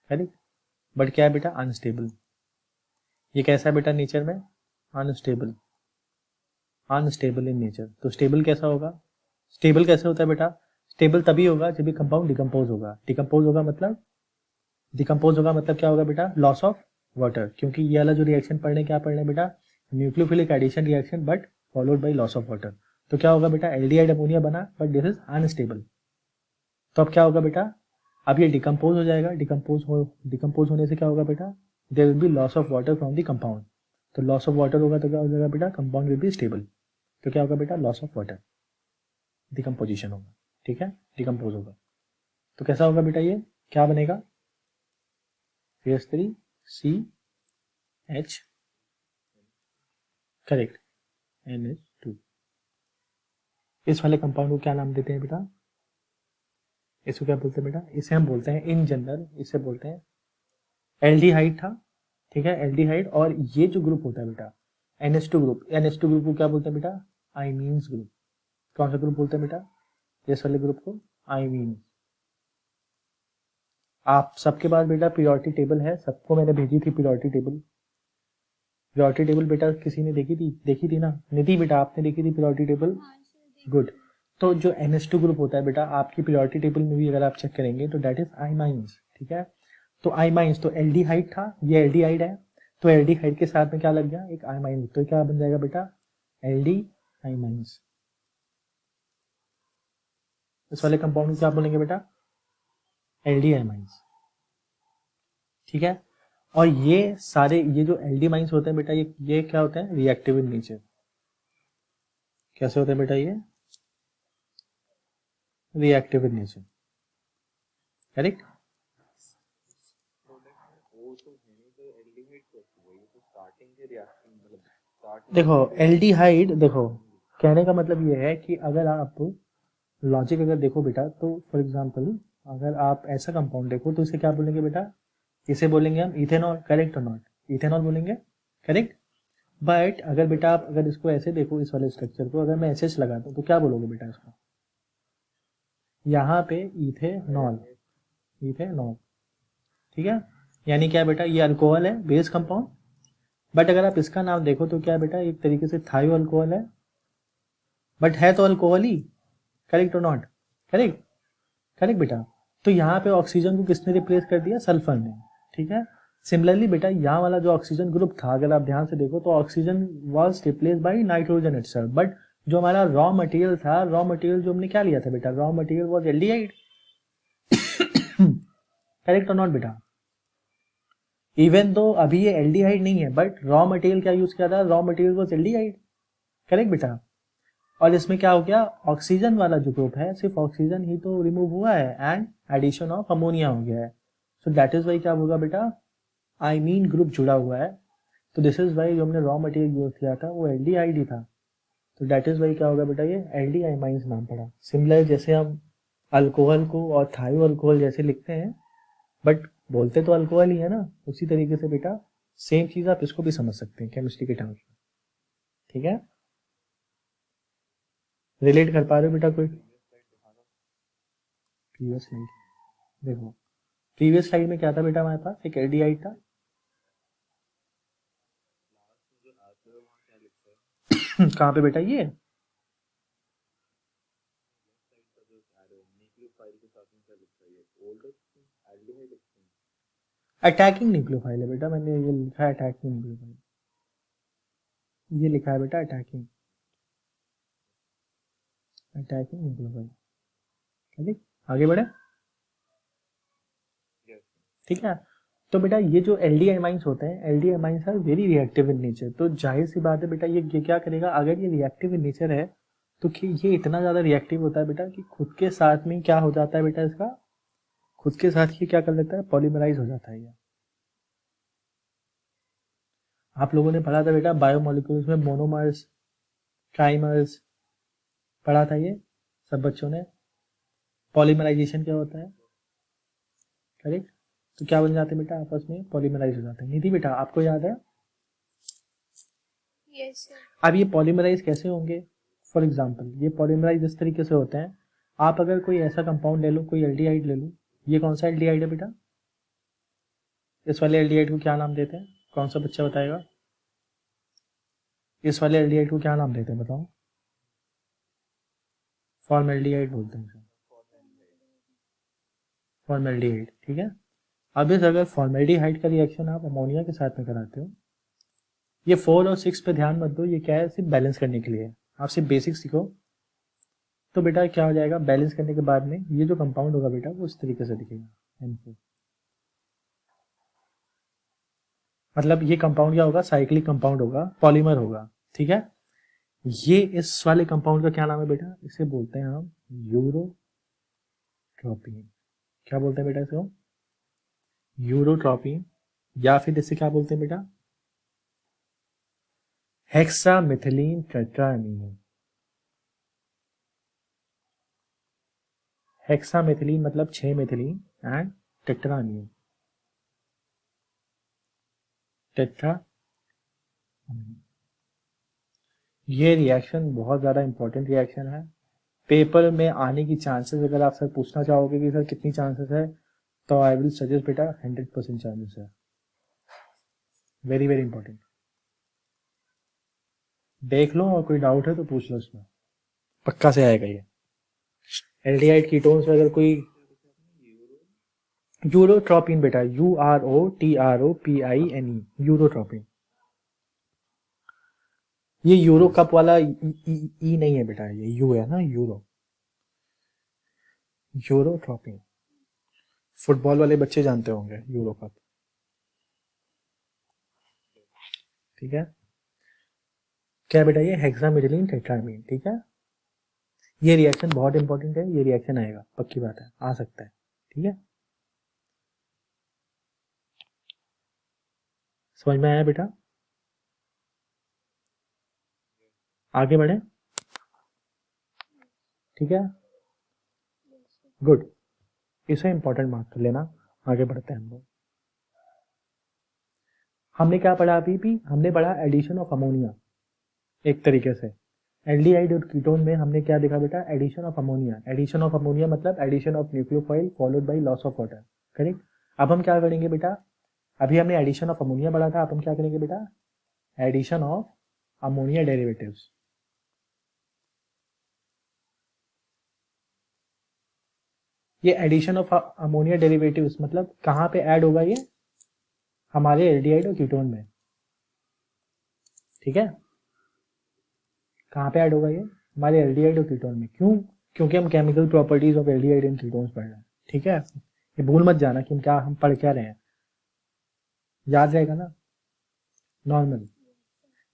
correct. But क्या है बेटा, अनस्टेबल। ये कैसा है बेटा नेचर में, अनस्टेबल, अनस्टेबल इन नेचर। तो स्टेबल कैसा होगा, स्टेबल कैसे होता है बेटा, स्टेबल तभी होगा जब ये कंपाउंड डिकम्पोज होगा। डिकम्पोज होगा मतलब, डिकम्पोज होगा मतलब क्या होगा बेटा, लॉस ऑफ वाटर, क्योंकि ये वाला जो रिएक्शन पढ़ने क्या पढ़ने बेटा, nucleophilic addition reaction but followed by loss of water. तो क्या होगा बेटा, एल्डिहाइड अमोनिया बना बट दिस इज अनस्टेबल। तो अब क्या होगा बेटा, अब ये डिकम्पोज हो जाएगा, डिकम्पोज होने से क्या होगा बेटा, there will be loss of water from the compound. तो लॉस ऑफ वाटर होगा तो क्या हो जाएगा बेटा, कंपाउंड विल बी स्टेबल। तो क्या होगा बेटा, लॉस ऑफ वाटर, डिकम्पोजिशन होगा, ठीक है, डिकम्पोज होगा। तो कैसा होगा बेटा, ये क्या बनेगा, CH3CH, करेक्ट, NH2। इस वाले कंपाउंड को क्या नाम देते हैं बेटा, इसको क्या बोलते हैं बेटा, इसे हम बोलते हैं इन जनरल, इसे बोलते हैं एल्डिहाइड था, ठीक है, एल्डिहाइड। और ये जो ग्रुप होता है बेटा NH2 ग्रुप, NH2 ग्रुप को क्या बोलते हैं बेटा, आइमीन्स ग्रुप। कौन सा ग्रुप बोलते हैं बेटा, इस वाले ग्रुप को आइमीन। आप सबके पास बेटा पीरियोडिक टेबल है, सबको मैंने भेजी थी पीरियोडिक टेबल। पीरियोडिक टेबल बेटा किसी ने देखी थी ना, निधि बेटा आपने देखी थी पीरियोडिक टेबल, गुड। तो जो NH2 ग्रुप होता है बेटा आपकी पीरियोडिक टेबल में भी अगर आप चेक करेंगे तो दैट इज आइमाइंस, ठीक है। तो आइमाइंस, तो एल्डिहाइड था, ये एल्डिहाइड है, तो एल्डिहाइड के साथ में क्या लग गया, एक आइमाइन, तो क्या बन जाएगा बेटा, एल्डी आइमाइंस। इस वाले कंपाउंड को क्या बोलेंगे बेटा, एल्डी आइमाइंस, ठीक है। और ये सारे, ये जो एल्डी माइंस होते हैं बेटा, ये क्या होते हैं, रिएक्टिव इन नेचर। कैसे होते हैं बेटा, ये रिएक्टिव इन नेचर, करेक्ट। देखो एल्डिहाइड, देखो कहने का मतलब ये है कि अगर आप लॉजिक अगर देखो बेटा, तो फॉर एग्जांपल अगर आप ऐसा कंपाउंड देखो तो इसे क्या बोलेंगे बेटा, इसे बोलेंगे हम इथेनॉल, करेक्ट और नॉट, इथेनॉल बोलेंगे, करेक्ट। बट अगर बेटा आप अगर इसको ऐसे देखो, इस वाले स्ट्रक्चर को अगर मैं ऐसे लगाता हूँ तो क्या बोलोगे बेटा इसको, यहाँ पे इथेनॉल, इथेनॉल, ठीक है। यानी क्या बेटा, ये अल्कोहल है, बेस कंपाउंड। बट अगर आप इसका नाम देखो तो क्या बेटा, एक तरीके से थायो अल्कोहल है, बट है तो अल्कोहल ही, करेक्ट और नॉट, करेक्ट, करेक्ट बेटा। तो यहाँ पे ऑक्सीजन को किसने रिप्लेस कर दिया, सल्फर ने, ठीक है। सिमिलरली बेटा यहाँ वाला जो ऑक्सीजन ग्रुप था, अगर आप ध्यान से देखो तो oxygen was replace by nitrogen itself, but जो हमारा रॉ मटेरियल था, रॉ मटेरियल जो हमने क्या लिया था बेटा, raw material was aldehyde, correct और नॉट बेटा। इवन दो अभी ये एल्डिहाइड नहीं है, बट रॉ मटेरियल क्या यूज किया था, raw material was aldehyde, correct बेटा। और इसमें क्या हो गया, ऑक्सीजन वाला जो ग्रुप है सिर्फ ऑक्सीजन ही तो रिमूव हुआ है एंड एडिशन ऑफ अमोनिया हो गया है. सो दैट इज वाई क्या होगा बेटा, आइमीन ग्रुप जुड़ा हुआ है. तो दिस इज वाई जो हमने रॉ मटेरियल यूज किया था वो एल्डिहाइड ही था. तो दैट इज वाई क्या होगा बेटा, ये एल्डिहाइमाइंस नाम पड़ा. सिमिलर जैसे हम अल्कोहल को और थायो अल्कोहल जैसे लिखते हैं बट बोलते तो अल्कोहल ही है ना, उसी तरीके से बेटा सेम चीज आप इसको भी समझ सकते हैं केमिस्ट्री के टर्म्स में. ठीक है, रिलेट कर पा रहे हो बेटा कोई? प्रीवियस स्लाइड देखो, प्रीवियस स्लाइड में क्या था बेटा, हमारे पास एक एल्डिहाइड था. कहाँ पे बेटा, ये अटैकिंग न्यूक्लियोफाइल है बेटा, मैंने ये लिखा है अटैकिंग न्यूक्लियोफाइल, ये लिखा है बेटा अटैकिंग, अटैकिंग न्यूक्लियोफाइल. ठीक, आगे बढ़े. ठीक है, तो बेटा ये जो एल्डी एमाइंस होते हैं, aldimines are very reactive in nature. तो जाहिर सी बात है बेटा ये क्या करेगा, अगर ये रिएक्टिव इन नेचर है तो ये इतना ज़्यादा रिएक्टिव होता है बेटा कि खुद के साथ में क्या हो जाता है बेटा, इसका खुद के साथ ही क्या कर लेता है, पॉलीमराइज हो जाता है ये. आप लोगों ने पढ़ा था बेटा बायोमोलिक्यूल्स में मोनोमर्स, ट्राइमर्स पढ़ा था ये सब बच्चों ने. पॉलीमराइजेशन क्या होता है, करेक्ट. तो क्या बन जाते हैं बेटा, आपस में पॉलीमराइज हो जाते हैं. निधि बेटा आपको याद है? Yes sir. अब ये पॉलीमराइज कैसे होंगे, फॉर एग्जाम्पल ये पॉलीमराइज इस तरीके से होते हैं. आप अगर कोई ऐसा कंपाउंड ले लो, कोई एल्डिहाइड ले लो, ये कौन सा एल्डिहाइड है बेटा, इस वाले एल्डिहाइड को क्या नाम देते हैं, कौन सा बच्चा बताएगा, इस वाले एल्डिहाइड को क्या नाम देते हैं बताओ? फॉर्मल्डिहाइड बोलते हैं इसे, फॉर्मल्डिहाइड. ठीक है, अब इस अगर फॉर्मल्डिहाइड का रिएक्शन आप अमोनिया के साथ में कराते हो, ये 4 और 6 पे ध्यान मत दो, ये क्या है, सिर्फ बैलेंस करने के लिए है. आप सिर्फ बेसिक सीखो. तो बेटा क्या हो जाएगा, बैलेंस करने के बाद में ये जो कंपाउंड होगा बेटा वो इस तरीके से दिखेगा N4. मतलब ये कंपाउंड क्या होगा, साइक्लिक कंपाउंड होगा, पॉलीमर होगा. ठीक है, ये इस वाले कंपाउंड का क्या नाम है बेटा, इसे बोलते हैं हम यूरोट्रोपिन. क्या बोलते हैं बेटा इसको, यूरोट्रोपिन. या फिर इसे क्या बोलते हैं बेटा, हेक्सामिथिलीन टेट्रामीन. हेक्सामिथिलीन मतलब 6 मिथिलीन एंड टेट्रामीन, टेट्रा. ये रिएक्शन बहुत ज़्यादा इंपॉर्टेंट रिएक्शन है. पेपर में आने की चांसेस अगर आप सर पूछना चाहोगे कि सर कितनी चांसेस है, तो आई विल सजेस्ट बेटा 100% चांसेस है. Very very important. देख लो और कोई डाउट है तो पूछ लो, इसमें पक्का से आएगा ये. एल्डिहाइड कीटोन्स में अगर कोई, यूरोट्रोपिन बेटा, UROTROPINE, यूरोट्रोपिन. ये यूरो कप वाला ई नहीं है बेटा, ये यू है ना, यूरो, यूरोट्रोपिन. फुटबॉल वाले बच्चे जानते होंगे यूरो कप. ठीक है, क्या बेटा, ये हेक्सामिथिलीन टेट्रामीन. ठीक है, ये रिएक्शन बहुत इंपॉर्टेंट है, ये रिएक्शन आएगा, पक्की बात है, आ सकता है. ठीक है, समझ में आया बेटा? आगे बढ़े. ठीक है, गुड. इसे इंपॉर्टेंट मार्क कर लेना. आगे बढ़ते हैं हम लोग. हमने क्या पढ़ा अभी भी, हमने पढ़ा एडिशन ऑफ अमोनिया. एक तरीके से एल्डिहाइड और कीटोन में हमने क्या देखा बेटा, addition of ammonia. Addition of ammonia मतलब addition of nucleophile followed by loss of water. Correct. अब हम क्या करेंगे बेटा, अभी हमने एडिशन ऑफ अमोनिया पढ़ा था, अब हम क्या करेंगे बेटा, एडिशन ऑफ अमोनिया डेरिवेटिव्स. ये एडिशन ऑफ अमोनिया डेरिवेटिव्स मतलब कहाँ पे ऐड होगा ये, हमारे एल्डिहाइड और कीटोन में. ठीक है, कहाँ पे ऐड होगा ये, हमारे एल्डिहाइड और कीटोन में. क्यों, क्योंकि हम chemical properties of aldehyde and ketones पढ़ रहे हैं. ठीक है, ये भूल मत जाना कि हम पढ़ क्या रहे हैं, याद रहेगा ना. नॉर्मल,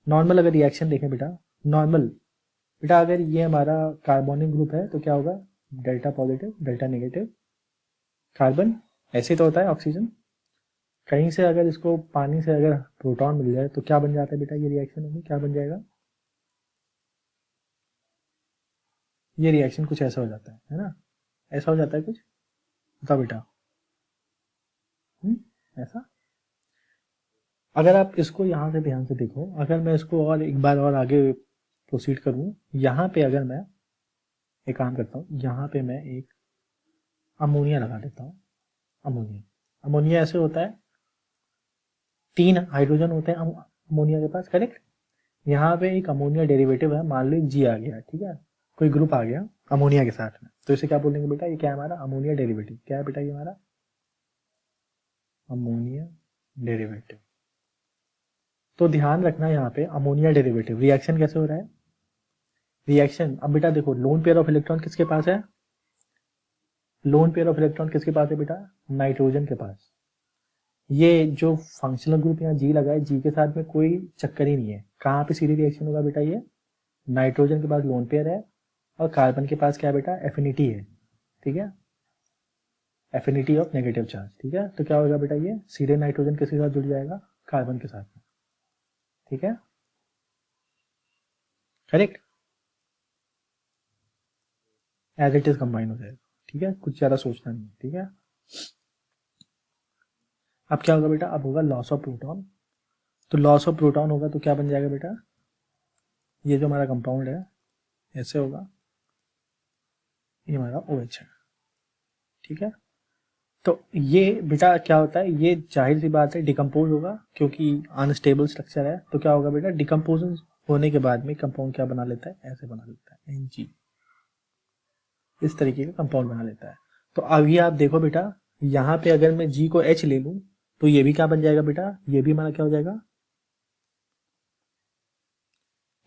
नॉर्मल अगर रिएक्शन देखें बेटा, नॉर्मल बेटा अगर ये हमारा कार्बोनिक ग्रुप है तो क्या होगा, delta positive delta negative carbon, ऐसे तो होता है ऑक्सीजन। कहीं से अगर इसको पानी से अगर प्रोटॉन मिल जाए तो क्या बन जाता है बेटा, ये रिएक्शन होगी, क्या बन जाएगा, ये रिएक्शन कुछ ऐसा हो जाता है ना, ऐसा हो जाता है कुछ, बताओ बेटा। ऐसा। अगर आप इसको यहाँ से ध्यान से देखो, अगर मैं इसको और एक बार और आगे प्रोसीड करूँ, यहाँ पे अगर मैं एक काम करता हूँ, यहाँ पे मैं एक अमोनिया लगा देता हूँ। अमोनिया, अमोनिया ऐसे होता है, 3 हाइड्रोजन होते हैं अमोनिया के पास, करेक्ट। यहाँ पे एक अमोनिया डेरिवेटिव है, मान लो जी आ गया, ठीक है, कोई ग्रुप आ गया अमोनिया के साथ में, तो इसे क्या बोलेंगे बेटा, ये क्या है हमारा अमोनिया डेरिवेटिव, क्या है बेटा ये हमारा अमोनिया डेरिवेटिव। तो ध्यान रखना यहाँ पे अमोनिया डेरिवेटिव, रिएक्शन कैसे हो रहा है, रिएक्शन, अब बेटा देखो लोन पेयर ऑफ इलेक्ट्रॉन किसके पास है, लोन पेयर ऑफ इलेक्ट्रॉन किसके पास है बेटा, नाइट्रोजन के पास। ये जो फंक्शनल ग्रुप यहाँ जी लगा है, जी के साथ में कोई चक्कर ही नहीं है, कहाँ पे सीधी रिएक्शन होगा बेटा, ये नाइट्रोजन के पास लोन पेयर है और कार्बन के पास क्या है बेटा, एफिनिटी है, ठीक है, एफिनिटी ऑफ नेगेटिव चार्ज, ठीक है। तो क्या होगा बेटा, ये सीधे नाइट्रोजन किसके साथ जुड़ जाएगा, कार्बन के साथ में, ठीक है, correct, as it is combine हो जाएगा, ठीक है, कुछ ज्यादा सोचना नहीं, ठीक है। अब क्या होगा बेटा, अब होगा लॉस ऑफ प्रोटॉन, तो लॉस ऑफ प्रोटॉन होगा तो क्या बन जाएगा बेटा, ये जो हमारा कंपाउंड है ऐसे होगा, ये हमारा OH है, ठीक है। तो ये बेटा क्या होता है, ये जाहिर सी बात है डिकम्पोज होगा, क्योंकि अनस्टेबल स्ट्रक्चर है, तो क्या होगा बेटा, डिकम्पोजन होने के बाद में कंपाउंड क्या बना लेता है, ऐसे बना लेता है Ng, इस तरीके का कंपाउंड बना लेता है। तो अभी आप देखो बेटा, यहाँ पे अगर मैं G को H ले लूं तो ये भी क्या बन जाएगा बेटा, ये भी हमारा क्या हो जाएगा,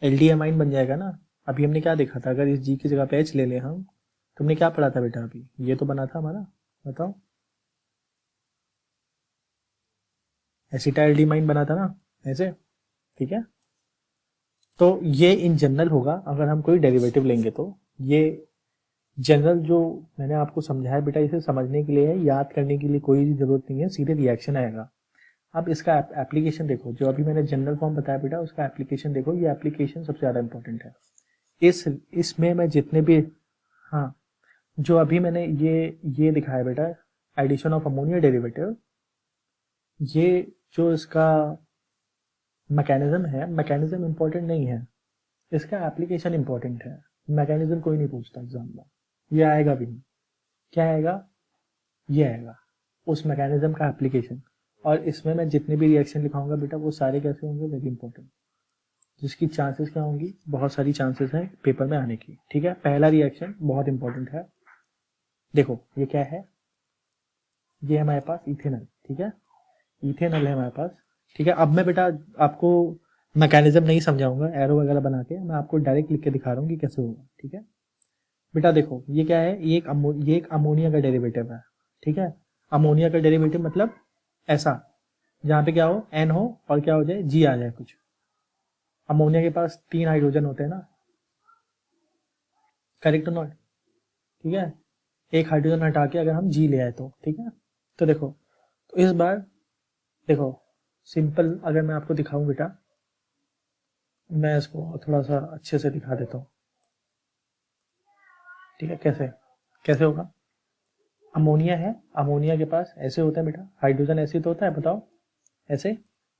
एल्डिहाइड बन जाएगा ना। अभी हमने क्या देखा था, अगर इस G की जगह पे H ले ले हम, तो हमने क्या पढ़ा था बेटा, अभी ये तो बना था हमारा, बताओ, एसिटाइलडीमाइन बना था ना, ऐसे, ठीक है। तो ये इन जनरल होगा, अगर हम कोई डेरिवेटिव लेंगे तो ये जनरल जो मैंने आपको समझाया बेटा, इसे समझने के लिए है, याद करने के लिए कोई जरूरत नहीं है, सीधे रिएक्शन आएगा। अब इसका एप्लीकेशन देखो, जो अभी मैंने जनरल फॉर्म बताया बेटा, उसका एप्लीकेशन देखो, ये एप्लीकेशन सबसे ज्यादा इंपॉर्टेंट है। इसमें मैं जितने भी, हाँ, जो अभी मैंने ये दिखाया बेटा, एडिशन ऑफ अमोनिया डेरिवेटिव, ये जो इसका मैकेनिज्म है, मैकेनिज्म इंपॉर्टेंट नहीं है, इसका एप्लीकेशन इंपॉर्टेंट है। मैकेनिज्म कोई नहीं पूछता एग्जाम में, ये आएगा भी नहीं, क्या आएगा, ये आएगा उस मैकेनिज्म का एप्लीकेशन। और इसमें मैं जितने भी रिएक्शन लिखाऊंगा बेटा, वो सारे कैसे होंगे, वेरी इंपॉर्टेंट, जिसकी चांसेस क्या होंगी, बहुत सारी चांसेस है पेपर में आने की, ठीक है। पहला रिएक्शन बहुत इंपॉर्टेंट है, देखो ये क्या है, ये है हमारे पास इथेनॉल, ठीक है, इथेनॉल है हमारे पास, ठीक है। अब मैं बेटा आपको मैकेनिज्म नहीं समझाऊंगा, एरो वगैरह बना के, मैं आपको डायरेक्ट लिख के दिखा रहा हूँ कि कैसे होगा, ठीक है। बेटा देखो ये क्या है, ये एक अमोनिया का डेरिवेटिव है, ठीक है। अमोनिया का डेरिवेटिव मतलब ऐसा, जहाँ पे क्या हो, N हो और क्या हो जाए, G आ जाए कुछ। अमोनिया के पास 3 हाइड्रोजन होते हैं ना, करेक्ट नॉट, ठीक है। एक हाइड्रोजन हटा के अगर हम G ले आए तो, ठीक है। तो देखो, तो इस बार देखो, सिंपल अगर मैं आपको दिखाऊं बेटा, मैं इसको थोड़ा सा अच्छे से दिखा देता हूँ, ठीक है। कैसे कैसे होगा, अमोनिया है, अमोनिया के पास ऐसे होता है बेटा, हाइड्रोजन ऐसे तो होता है, बताओ, ऐसे,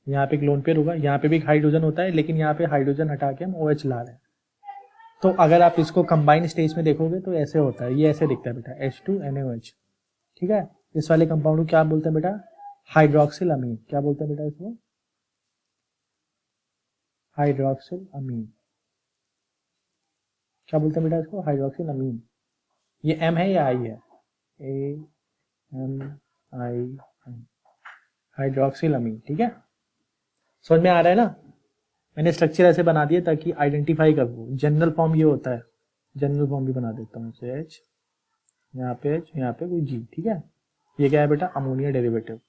यहाँ पे एक लोन पेयर होगा, यहाँ पे भी एक हाइड्रोजन होता है, लेकिन यहाँ पे हाइड्रोजन हटा के हम OH ला रहे हैं। तो अगर आप इसको कंबाइन स्टेज में देखोगे तो ऐसे होता है, ये ऐसे दिखता है बेटा, H2NaOH, ठीक है। इस वाले कंपाउंड को क्या बोलते हैं बेटा, हाइड्रोक्सिल अमीन, क्या बोलते हैं बेटा इसको, हाइड्रोक्सिल अमीन, क्या बोलते हैं बेटा इसको, हाइड्रोक्सिल अमीन। ये M है या I है, AMIN, हाइड्रोक्सिल अमीन, ठीक है। समझ में आ रहा है ना, मैंने स्ट्रक्चर ऐसे बना दिया ताकि आइडेंटिफाई कर दो। जनरल फॉर्म ये होता है, जनरल फॉर्म भी बना देता हूँ, H, यहाँ पे H, यहाँ पे कोई G, ठीक है। ये क्या है बेटा, अमोनिया डेरिवेटिव,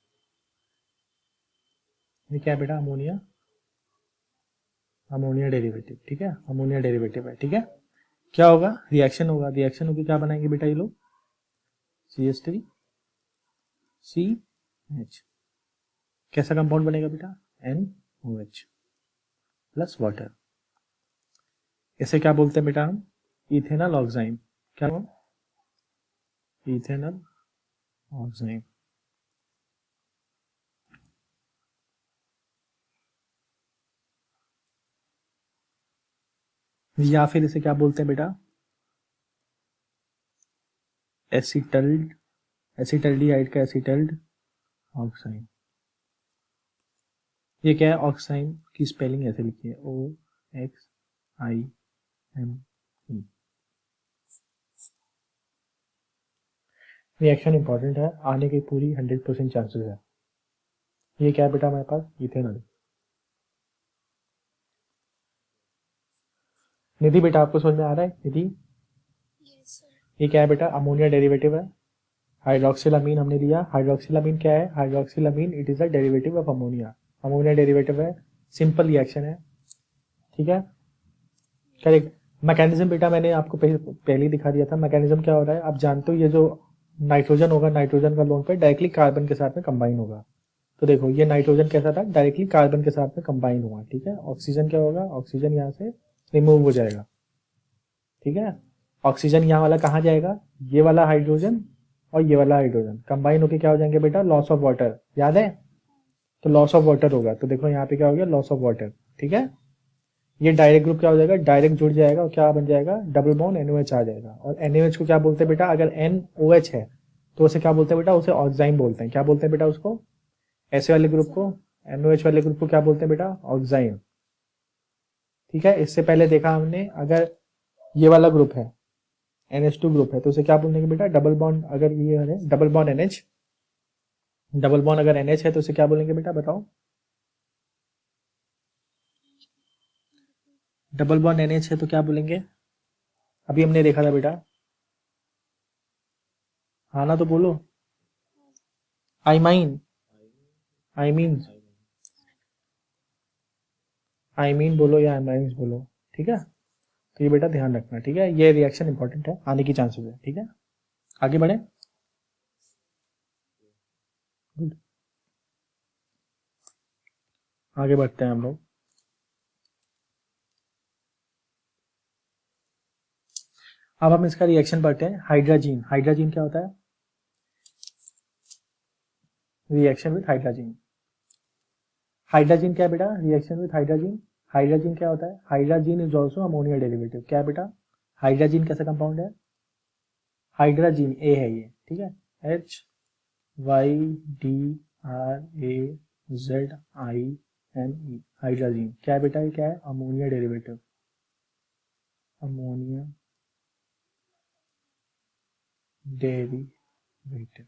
ये क्या है बेटा, अमोनिया, अमोनिया डेरिवेटिव, ठीक है, अमोनिया डेरिवेटिव है, ठीक है। क्या होगा, रिएक्शन होगा, रिएक्शन होकर क्या बनाएंगे बेटा ये लोग, CH3 CH, कैसा कंपाउंड बनेगा बेटा, NOH प्लस वाटर। इसे क्या बोलते हैं बेटा हम, इथेनॉल ऑक्साइड। क्या नाम, इथेनॉल ऑक्साइड। या फिर इसे क्या बोलते हैं बेटा, एसिटल्ड, एसिटल्डिहाइड का एसिटल्ड ऑक्साइड। ये क्या है, ऑक्साइड की स्पेलिंग ऐसे लिखी है, OXIME। रिएक्शन इंपॉर्टेंट है, आने की पूरी 100% चांसेस है। ये क्या है बेटा हमारे पास, इथेनॉल। निधि बेटा आपको समझ में आ रहा है निधि, यस सर। ये क्या है बेटा, अमोनिया डेरिवेटिव है। हाइड्रोक्सिलामीन हमने लिया, हाइड्रोक्सिलामीन क्या है, hydroxylamine it is a derivative of ammonia. Ammonia derivative है, सिंपल रिएक्शन है, ठीक है, करेक्ट। मैकेनिज्म बेटा मैंने आपको पहले ही दिखा दिया था, मैकेनिज्म क्या हो रहा है आप जानते हो, ये जो नाइट्रोजन होगा, नाइट्रोजन का लोन पे डायरेक्टली कार्बन के साथ में कंबाइन होगा। तो देखो ये नाइट्रोजन कैसा था, डायरेक्टली कार्बन के साथ में कंबाइन हुआ, ठीक है। ऑक्सीजन क्या होगा, ऑक्सीजन यहाँ से रिमूव हो जाएगा, ठीक है। ऑक्सीजन यहाँ वाला कहाँ जाएगा, ये वाला हाइड्रोजन और ये वाला हाइड्रोजन कंबाइन होकर क्या हो जाएंगे बेटा, लॉस ऑफ वाटर, याद है। तो लॉस ऑफ वाटर होगा, तो देखो यहाँ पे क्या हो गया, लॉस ऑफ वाटर, ठीक है। ये डायरेक्ट ग्रुप क्या हो जाएगा, डायरेक्ट जुड़ जाएगा और क्या बन जाएगा, डबल बॉन्ड NOH आ जाएगा। और NOH को क्या बोलते हैं बेटा, अगर NOH है तो उसे क्या बोलते हैं बेटा, उसे ऑक्साइड बोलते हैं। क्या बोलते हैं बेटा उसको, ऐसे वाले ग्रुप को, NOH वाले ग्रुप को क्या बोलते हैं बेटा, ऑक्साइड, ठीक है। इससे पहले देखा हमने, अगर ये वाला ग्रुप है NH2 ग्रुप है तो उसे क्या बोलेंगे बेटा, डबल बॉन्ड, अगर ये है double bond NH, double bond अगर NH है तो उसे क्या बोलेंगे बेटा बताओ, डबल बॉन्ड NH है तो क्या बोलेंगे, अभी हमने देखा था बेटा, हाँ ना तो बोलो, आइमाइन, आइमीन, आइमीन बोलो या आइमाइंस बोलो, ठीक है। तो ये बेटा ध्यान रखना, ठीक है, ये रिएक्शन इंपॉर्टेंट है, आने की चांसेस है, ठीक है। आगे बढ़े, गुड, आगे बढ़ते हैं हम लोग। अब हम इसका रिएक्शन पढ़ते हैं, हाइड्रोजीन। हाइड्रोजीन क्या होता है, रिएक्शन विथ हाइड्रोजीन। हाइड्रोजीन क्या है बेटा, रिएक्शन विथ हाइड्रोजीन। हाइड्रोजीन क्या होता है, hydrazine is also ammonia derivative. क्या है बेटा, हाइड्रोजीन कैसा कंपाउंड है, हाइड्रोजीन ए है ये, ठीक है, HYDRAZINE, हाइड्रोजीन क्या है बेटा, ये क्या है, अमोनिया डेरिवेटिव, अमोनिया डेरिवेटिव,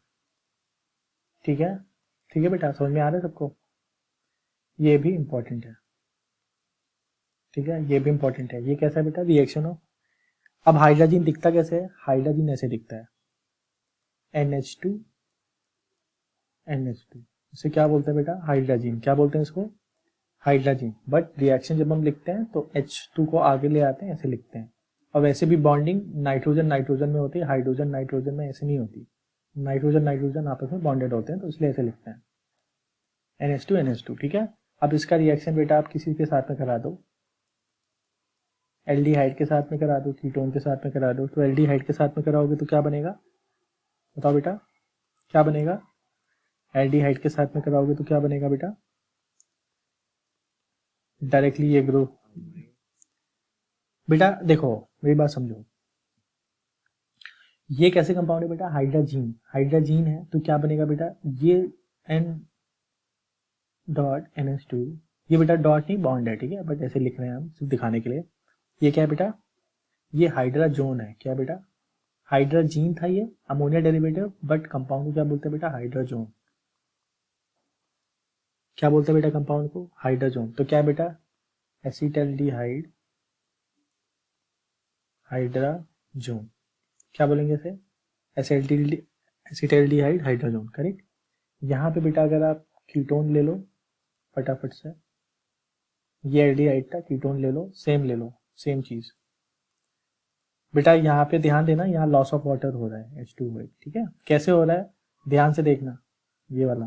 ठीक है। ठीक है बेटा, समझ में आ रहा है सबको, ये भी इंपॉर्टेंट है, ठीक है, ये भी इंपॉर्टेंट है। ये कैसा है बेटा, रिएक्शन ऑफ, अब हाइड्रोजन दिखता कैसे है, हाइड्रोजन ऐसे दिखता है, NH2 NH2, इसे क्या बोलते हैं बेटा, हाइड्रोजन। क्या बोलते हैं इसको, हाइड्रोजन। बट रिएक्शन जब हम लिखते हैं तो H2 को आगे ले आते हैं, ऐसे लिखते हैं। और वैसे भी बॉन्डिंग नाइट्रोजन नाइट्रोजन में होती है, हाइड्रोजन नाइट्रोजन में ऐसे नहीं होती, नाइट्रोजन नाइट्रोजन आपस में बॉन्डेड होते हैं, तो इसलिए ऐसे लिखते हैं, NH2 NH2, ठीक है। अब इसका रिएक्शन बेटा आप किसी के साथ में करा दो, एल्डिहाइड के साथ में करा दो, कीटोन के साथ में करा दो, तो एल्डिहाइड के साथ में कराओगे तो क्या बनेगा, बताओ बेटा क्या बनेगा, एल्डिहाइड के साथ में कराओगे तो क्या बनेगा बेटा, डायरेक्टली ये ग्रुप, बेटा देखो मेरी बात समझो, ये कैसे कंपाउंड है बेटा, हाइड्रोजीन, हाइड्रोजीन है तो क्या बनेगा बेटा, ये N डॉट NH2, ये बेटा डॉट नहीं बॉन्ड है, ठीक है, बट ऐसे लिख रहे हैं हम सिर्फ दिखाने के लिए। ये क्या है बेटा, ये हाइड्रोजोन है, क्या बेटा, हाइड्रोजीन था ये, अमोनिया डेरिवेटिव, बट कंपाउंड को क्या बोलते हैं बेटा, हाइड्रोजोन। क्या बोलते हैं बेटा कंपाउंड को, हाइड्रोजोन। तो क्या है बेटा, एसिटल्डिहाइड हाइड्रोजोन, क्या बोलेंगे इसे, एसिटल्डिहाइड हाइड्रोजोन, करेक्ट। यहाँ पे बेटा अगर आप कीटोन ले लो फटाफट से, ये एल्डिहाइड था, कीटोन ले लो, सेम चीज, बेटा यहाँ पे ध्यान देना, यहाँ लॉस ऑफ वाटर हो रहा है H2O8, ठीक है। कैसे हो रहा है ध्यान से देखना, ये वाला,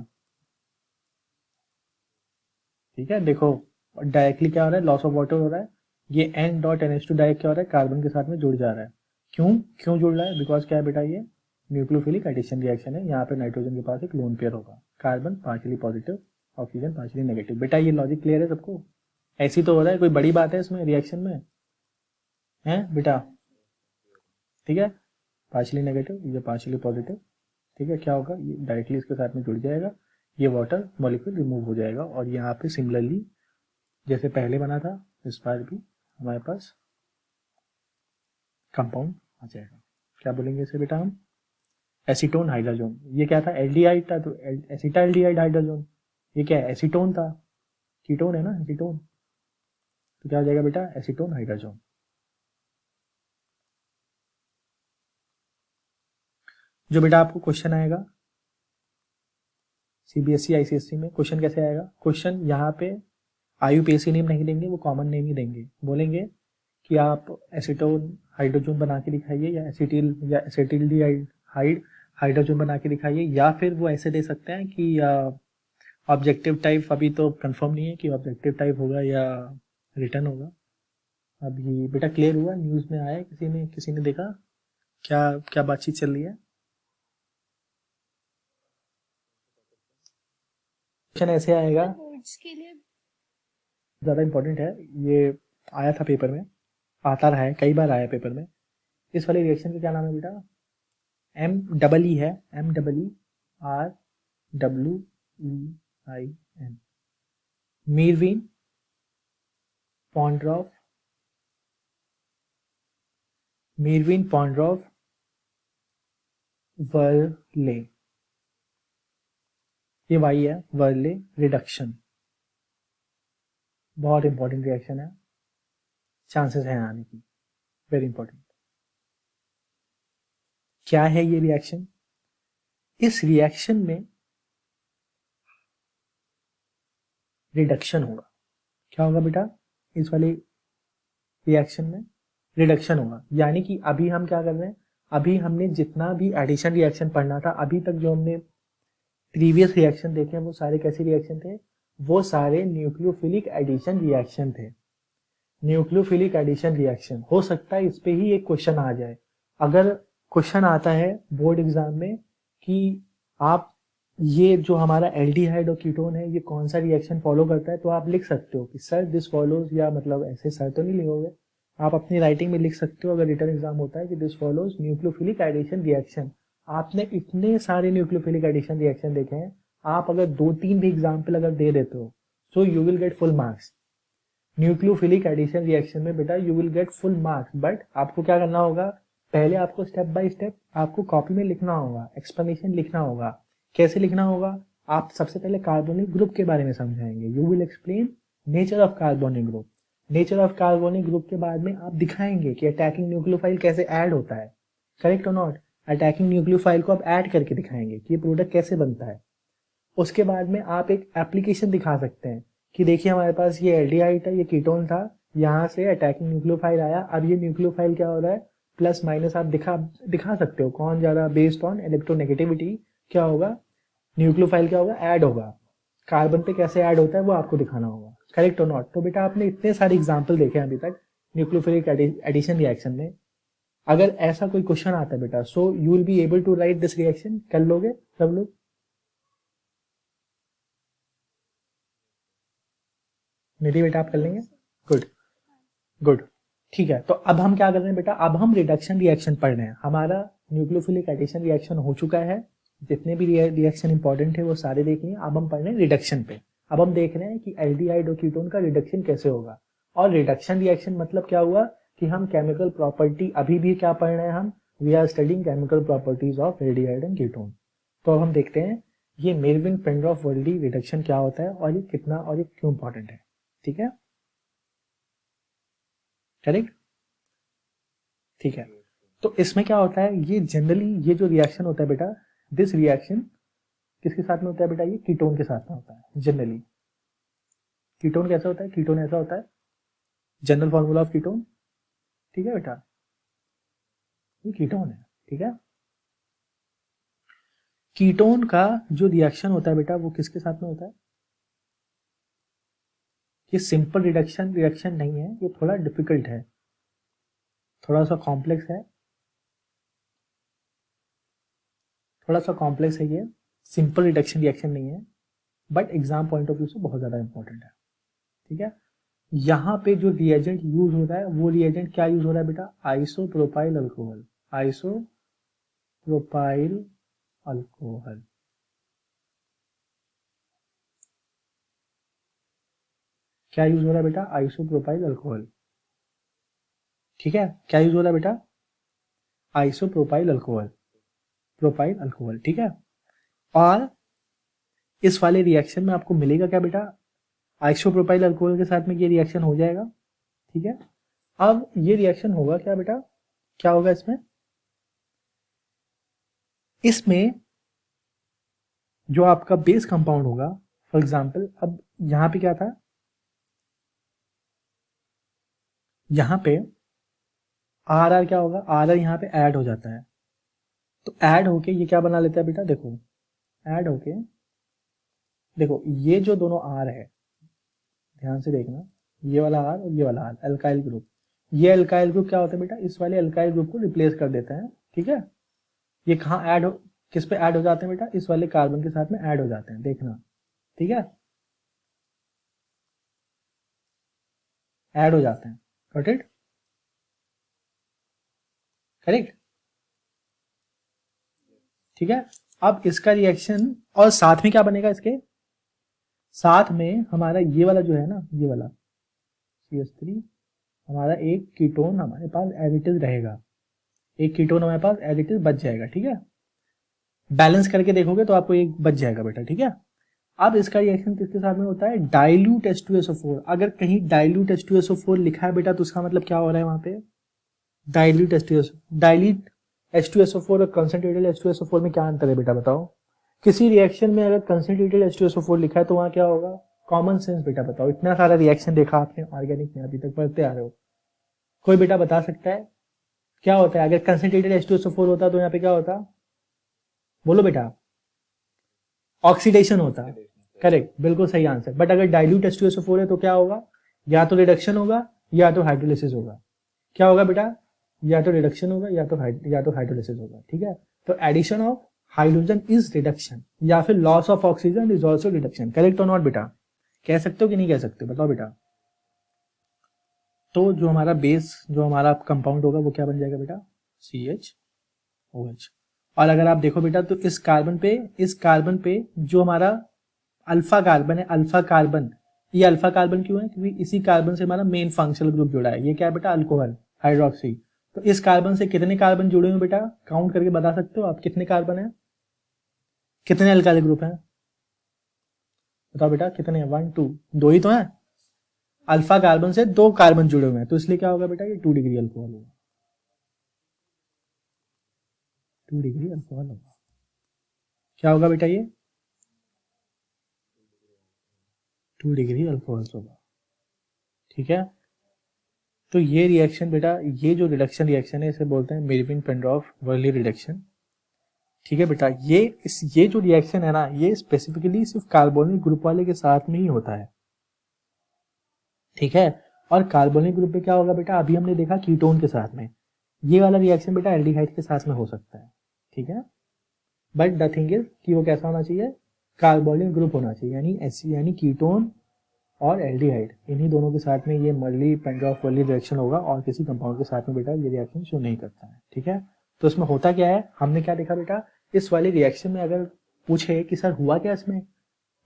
ठीक है। देखो डायरेक्टली क्या हो रहा है, लॉस ऑफ वाटर हो रहा है। ये N डॉट NH2 डायरेक्ट क्या हो रहा है, कार्बन के साथ में जुड़ जा रहा है। क्यों क्यों जुड़ रहा है, बिकॉज क्या है बेटा, ये न्यूक्लियोफिलिक एडिशन रिएक्शन है। यहाँ पे नाइट्रोजन के पास एक लोन पेयर होगा, carbon partially positive, oxygen partially negative. बेटा ये लॉजिक क्लियर है सबको, ऐसी तो हो रहा है, कोई बड़ी बात है इसमें रिएक्शन में, है बेटा, ठीक है। पार्शियली नेगेटिव, ये पार्शियली पॉजिटिव, ठीक है। क्या होगा, ये डायरेक्टली इसके साथ में जुड़ जाएगा, ये वाटर मॉलिक्यूल रिमूव हो जाएगा। और यहाँ पे सिमिलरली जैसे पहले बना था, इस बार भी हमारे पास कंपाउंड आ जाएगा। क्या बोलेंगे इसे बेटा हम, एसीटोन हाइड्रोजन। ये क्या था, एल्डिहाइड था, तो एसिटाल्डिहाइड हाइड्रोजन। ये क्या है, एसीटोन था, कीटोन है ना एसीटोन, तो क्या हो जाएगा बेटा, एसीटोन हाइड्रोजन। जो बेटा आपको क्वेश्चन आएगा सीबीएसई आईसीएससी में, क्वेश्चन कैसे आएगा, क्वेश्चन यहाँ पे आईयूपीएसी नेम नहीं देंगे, वो कॉमन नेम ही देंगे। बोलेंगे कि आप एसीटोन हाइड्रोजन बना के दिखाइए, या एसिटिल्डिहाइड हाइड्रोजन बना के दिखाइए, या फिर वो ऐसे दे सकते हैं कि ऑब्जेक्टिव टाइप, अभी तो कंफर्म नहीं है कि ऑब्जेक्टिव टाइप होगा या रिटर्न होगा। अभी बेटा क्लियर हुआ, न्यूज़ में आया, किसी ने देखा क्या क्या बातचीत चल रही है। क्वेश्चन ऐसे आएगा, बोर्ड्स के लिए ज़्यादा इंपॉर्टेंट है ये, आया था पेपर में, आता रहा है, कई बार आया पेपर में। इस वाले रिएक्शन का क्या नाम है बेटा, MEE है, MERWEIN, मीरविन पॉन्ड्रॉफ, वर्ले, ये वाई है, वर्ले रिडक्शन। बहुत इंपॉर्टेंट रिएक्शन है, चांसेस हैं आने की, वेरी इंपॉर्टेंट। क्या है ये रिएक्शन, इस रिएक्शन में रिडक्शन होगा। क्या होगा बेटा, इस वाले रिएक्शन में रिडक्शन होगा। यानी कि अभी हम क्या कर रहे हैं, अभी हमने जितना भी एडिशन रिएक्शन पढ़ना था अभी तक, जो हमने प्रीवियस रिएक्शन देखे हैं, वो सारे कैसे रिएक्शन थे, वो सारे न्यूक्लियोफिलिक एडिशन रिएक्शन थे। न्यूक्लियोफिलिक एडिशन रिएक्शन, हो सकता है इस पे ही एक क्वेश्चन आ जाए। अगर क्वेश्चन आता है बोर्ड एग्जाम में कि आप ये जो हमारा एल्डिहाइड और कीटोन है ये कौन सा रिएक्शन फॉलो करता है, तो आप लिख सकते हो कि सर दिस फॉलोज, या मतलब ऐसे सर तो नहीं लिखोगे, आप अपनी राइटिंग में लिख सकते हो अगर रिटर्न एग्जाम होता है कि this follows nucleophilic addition reaction. आपने इतने सारे न्यूक्लियोफिलिक एडिशन रिएक्शन देखे हैं, आप अगर 2-3 भी एग्जाम्पल अगर दे देते हो, so you will get full marks. Nucleophilic addition reaction में बेटा you will get full marks, but आपको क्या करना होगा, पहले आपको स्टेप बाय स्टेप आपको कॉपी में लिखना होगा, एक्सप्लेनेशन लिखना होगा। कैसे लिखना होगा, आप सबसे पहले कार्बोनिक ग्रुप के बारे में समझाएंगे, you will explain nature of carbonic group. Nature of carbonic group के बाद में आप दिखाएंगे कि अटैकिंग न्यूक्लियोफाइल कैसे ऐड होता है, करेक्ट और नॉट। अटैकिंग न्यूक्लियोफाइल को आप ऐड करके दिखाएंगे कि ये प्रोडक्ट कैसे बनता है। उसके बाद में आप एक एप्लीकेशन दिखा सकते हैं कि देखिए हमारे पास ये एल्डिहाइड है, ये कीटोन था, यहाँ से अटैकिंग न्यूक्लियोफाइल आया, अब ये न्यूक्लियोफाइल क्या हो रहा है, प्लस माइनस आप दिखा सकते हो कौन ज़्यादा बेस्ड ऑन इलेक्ट्रोनेगेटिविटी क्या होगा, न्यूक्लियोफाइल क्या होगा, ऐड होगा। कार्बन पे कैसे ऐड होता है वो आपको दिखाना होगा, करेक्ट और नॉट। तो बेटा आपने इतने सारे एग्जाम्पल देखे हैं अभी तक न्यूक्लियोफिलिक एडिशन रिएक्शन में। अगर ऐसा कोई क्वेश्चन आता है बेटा, so you will be able to write this reaction, कर लोगे सब लोग, निधि बेटा आप कर लेंगे, गुड गुड, ठीक है। तो अब हम क्या कर रहे हैं बेटा, अब हम रिडक्शन रिएक्शन पढ़ रहे हैं। हमारा न्यूक्लियोफिलिक एडिशन रिएक्शन हो चुका है, जितने भी रिएक्शन इंपॉर्टेंट है वो सारे देख लिए। अब हम पढ़ रहे हैं रिडक्शन पे। अब हम देख रहे हैं कि एल्डिहाइड और कीटोन का रिडक्शन कैसे होगा। और रिडक्शन रिएक्शन मतलब क्या हुआ कि हम केमिकल प्रॉपर्टी, अभी भी क्या पढ़ रहे हैं हम, we are studying chemical properties of aldehyde and ketone. तो अब हम देखते हैं ये मेरविन पेंड्रॉफ वर्ल्डी रिडक्शन क्या होता है और ये कितना और ये क्यों इंपॉर्टेंट है, ठीक है, करेक्ट, ठीक है। तो इसमें क्या होता है, ये जनरली ये जो रिएक्शन होता है बेटा, दिस रिएक्शन किसके साथ में होता है बेटा, ये कीटोन के साथ में होता है जनरली। कीटोन कैसा होता है, कीटोन ऐसा होता है, जनरल फॉर्मूला ऑफ कीटोन, ठीक है बेटा। ये कीटोन है, ठीक है। कीटोन का जो रिएक्शन होता है बेटा वो किसके साथ में होता है? ये सिंपल रिएक्शन नहीं है, ये थोड़ा डिफिकल्ट है, थोड़ा सा कॉम्प्लेक्स है, थोड़ा सा कॉम्प्लेक्स है ये, सिंपल रिएक्शन नहीं है, but exam point of view से बहुत ज़्यादा इंपॉर्टेंट है, ठीक है। यहाँ पे जो रिएजेंट यूज हो रहा है वो रिएजेंट क्या यूज हो रहा है बेटा? आइसोप्रोपाइल अल्कोहल, आइसोप्रोपाइल अल्कोहल, क्या यूज हो रहा है बेटा? आइसोप्रोपाइल अल्कोहल, ठीक है। क्या यूज हो रहा है बेटा? आइसोप्रोपाइल अल्कोहल, प्रोपाइल अल्कोहल, ठीक है। और इस वाले रिएक्शन में आपको मिलेगा क्या बेटा? आइसोप्रोपाइल अल्कोहल के साथ में ये रिएक्शन हो जाएगा, ठीक है। अब ये रिएक्शन होगा क्या बेटा? क्या होगा इसमें? इसमें जो आपका बेस कंपाउंड होगा, फॉर एग्जांपल अब यहाँ पे क्या था, यहाँ पे आर क्या होगा? आर यहाँ पे ऐड हो जाता है, तो ऐड होके ये क्या बना लेता है बेटा? देखो ऐड होके, देखो ये जो दोनों आर है, ध्यान से देखना, ये वाला आर और ये वाला आर, अल्काइल ग्रुप, ये अल्काइल ग्रुप क्या होता है बेटा? इस वाले अल्काइल ग्रुप को रिप्लेस कर देता है, ठीक है। ये कहाँ ऐड हो, किस पे ऐड हो जाते हैं बेटा? इस वाले कार्बन के साथ में ऐड हो जाते हैं, देखना, ठीक है, ऐड हो जाते हैं, गॉट इट, करेक्ट, ठीक है। अब इसका रिएक्शन, और साथ में क्या बनेगा इसके साथ में? हमारा ये वाला जो है ना, ये वाला CH3, हमारा एक कीटोन हमारे पास एडिटिव रहेगा, एक कीटोन हमारे पास एडिटिव बच जाएगा, ठीक है। बैलेंस करके देखोगे तो आपको एक बच जाएगा बेटा, ठीक है। अब इसका रिएक्शन किसके साथ में होता है? Dilute H2SO4। अगर कहीं डाइल्यूट H2SO4 लिखा है बेटा तो उसका मतलब क्या हो रहा है वहां पे? डाइल्यूट H2SO4 और कंसंट्रेटेड H2SO4 में क्या अंतर है बेटा, बताओ। किसी रिएक्शन में अगर कंसंट्रेटेड H2SO4 लिखा है तो वहां क्या होगा? कॉमन सेंस बेटा, बताओ। इतना सारा रिएक्शन देखा आपने ऑर्गेनिक में, अभी तक पढ़ते आ रहे हो, कोई बेटा बता सकता है क्या होता है? अगर कंसंट्रेटेड H2SO4 होता तो यहाँ पे क्या होता? बोलो बेटा। ऑक्सीडेशन होता, करेक्ट, बिल्कुल सही आंसर। बट अगर डाइल्यूट H2SO4 है तो क्या होगा? या तो रिडक्शन होगा या तो हाइड्रोलिसिस होगा। क्या होगा बेटा? या तो रिडक्शन होगा या तो हाइड्रोलिसिस होगा, ठीक है। तो addition of hydrogen is reduction, या फिर loss of oxygen is also reduction, correct और नॉट बेटा? कह सकते हो कि नहीं कह सकते, बताओ बेटा। तो जो हमारा बेस, जो हमारा कंपाउंड होगा वो क्या बन जाएगा बेटा? CHOH। और अगर आप देखो बेटा तो इस कार्बन पे जो हमारा अल्फा कार्बन है, अल्फा कार्बन, ये अल्फा कार्बन क्यों है? क्योंकि इसी कार्बन से हमारा मेन फंक्शनल ग्रुप जुड़ा है। ये क्या है बेटा? Alcohol, hydroxy. तो इस कार्बन से कितने कार्बन जुड़े हुए बेटा? काउंट करके बता सकते हो आप कितने कार्बन है, कितने अल्काइल ग्रुप हैं? बताओ बेटा कितने हैं? 1 2, दो ही तो हैं। अल्फा कार्बन से दो कार्बन जुड़े हुए हैं, तो इसलिए क्या होगा बेटा? ये 2 डिग्री अल्कोहल होगा, 2 डिग्री अल्कोहल होगा। क्या होगा बेटा? ये 2 डिग्री अल्कोहल होगा, ठीक है। तो ये रिएक्शन बेटा, ये जो रिडक्शन रिएक्शन है इसे बोलते हैं मेरविन पेंड्रॉफ वर्ली रिडक्शन, ठीक है बेटा। ये जो रिएक्शन है ना, ये स्पेसिफिकली सिर्फ कार्बोनिक ग्रुप वाले के साथ में ही होता है, ठीक है। और कार्बोनिक ग्रुप में क्या होगा बेटा? अभी हमने देखा कीटोन के साथ में, ये वाला रिएक्शन बेटा एल्डिहाइड के साथ में हो सकता है, ठीक है। बट द थिंग इज कि वो कैसा होना चाहिए? कार्बोनिक ग्रुप होना चाहिए, यानी कीटोन और एल्डिहाइड, इन्हीं दोनों के साथ में ये मर्ली पेंड्रॉफ वर्ली रिएक्शन होगा, और किसी कंपाउंड के साथ में बेटा ये रिएक्शन शो नहीं करता है, ठीक है। तो इसमें होता क्या है, हमने क्या देखा बेटा? इस वाले रिएक्शन में अगर पूछे कि सर हुआ क्या इसमें,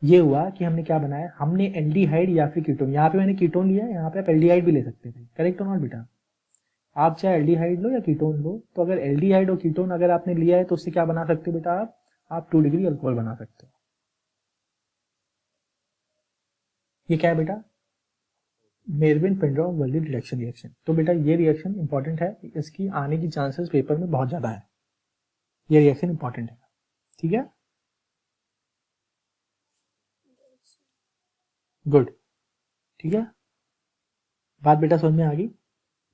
ये हुआ कि हमने क्या बनाया, हमने एल्डिहाइड या फिर कीटोन, यहाँ पे मैंने कीटोन लिया, यहाँ पे आप एल्डिहाइड भी ले सकते थे, करेक्ट और नॉट बेटा? आप चाहे एल्डिहाइड लो या कीटोन लो, तो अगर एल्डिहाइड और कीटोन अगर आपने लिया है तो उससे क्या बना सकते हो बेटा? आप 2 डिग्री अल्कोहल बना सकते हो। ये क्या है बेटा? Meerwein Ponndorf Verley reduction reaction. तो बेटा ये रिएक्शन इंपॉर्टेंट है, इसकी आने की चांसेस पेपर में बहुत ज्यादा है, ये रिएक्शन इंपॉर्टेंट है, ठीक है, गुड, ठीक है। बात बेटा समझ में आ गई?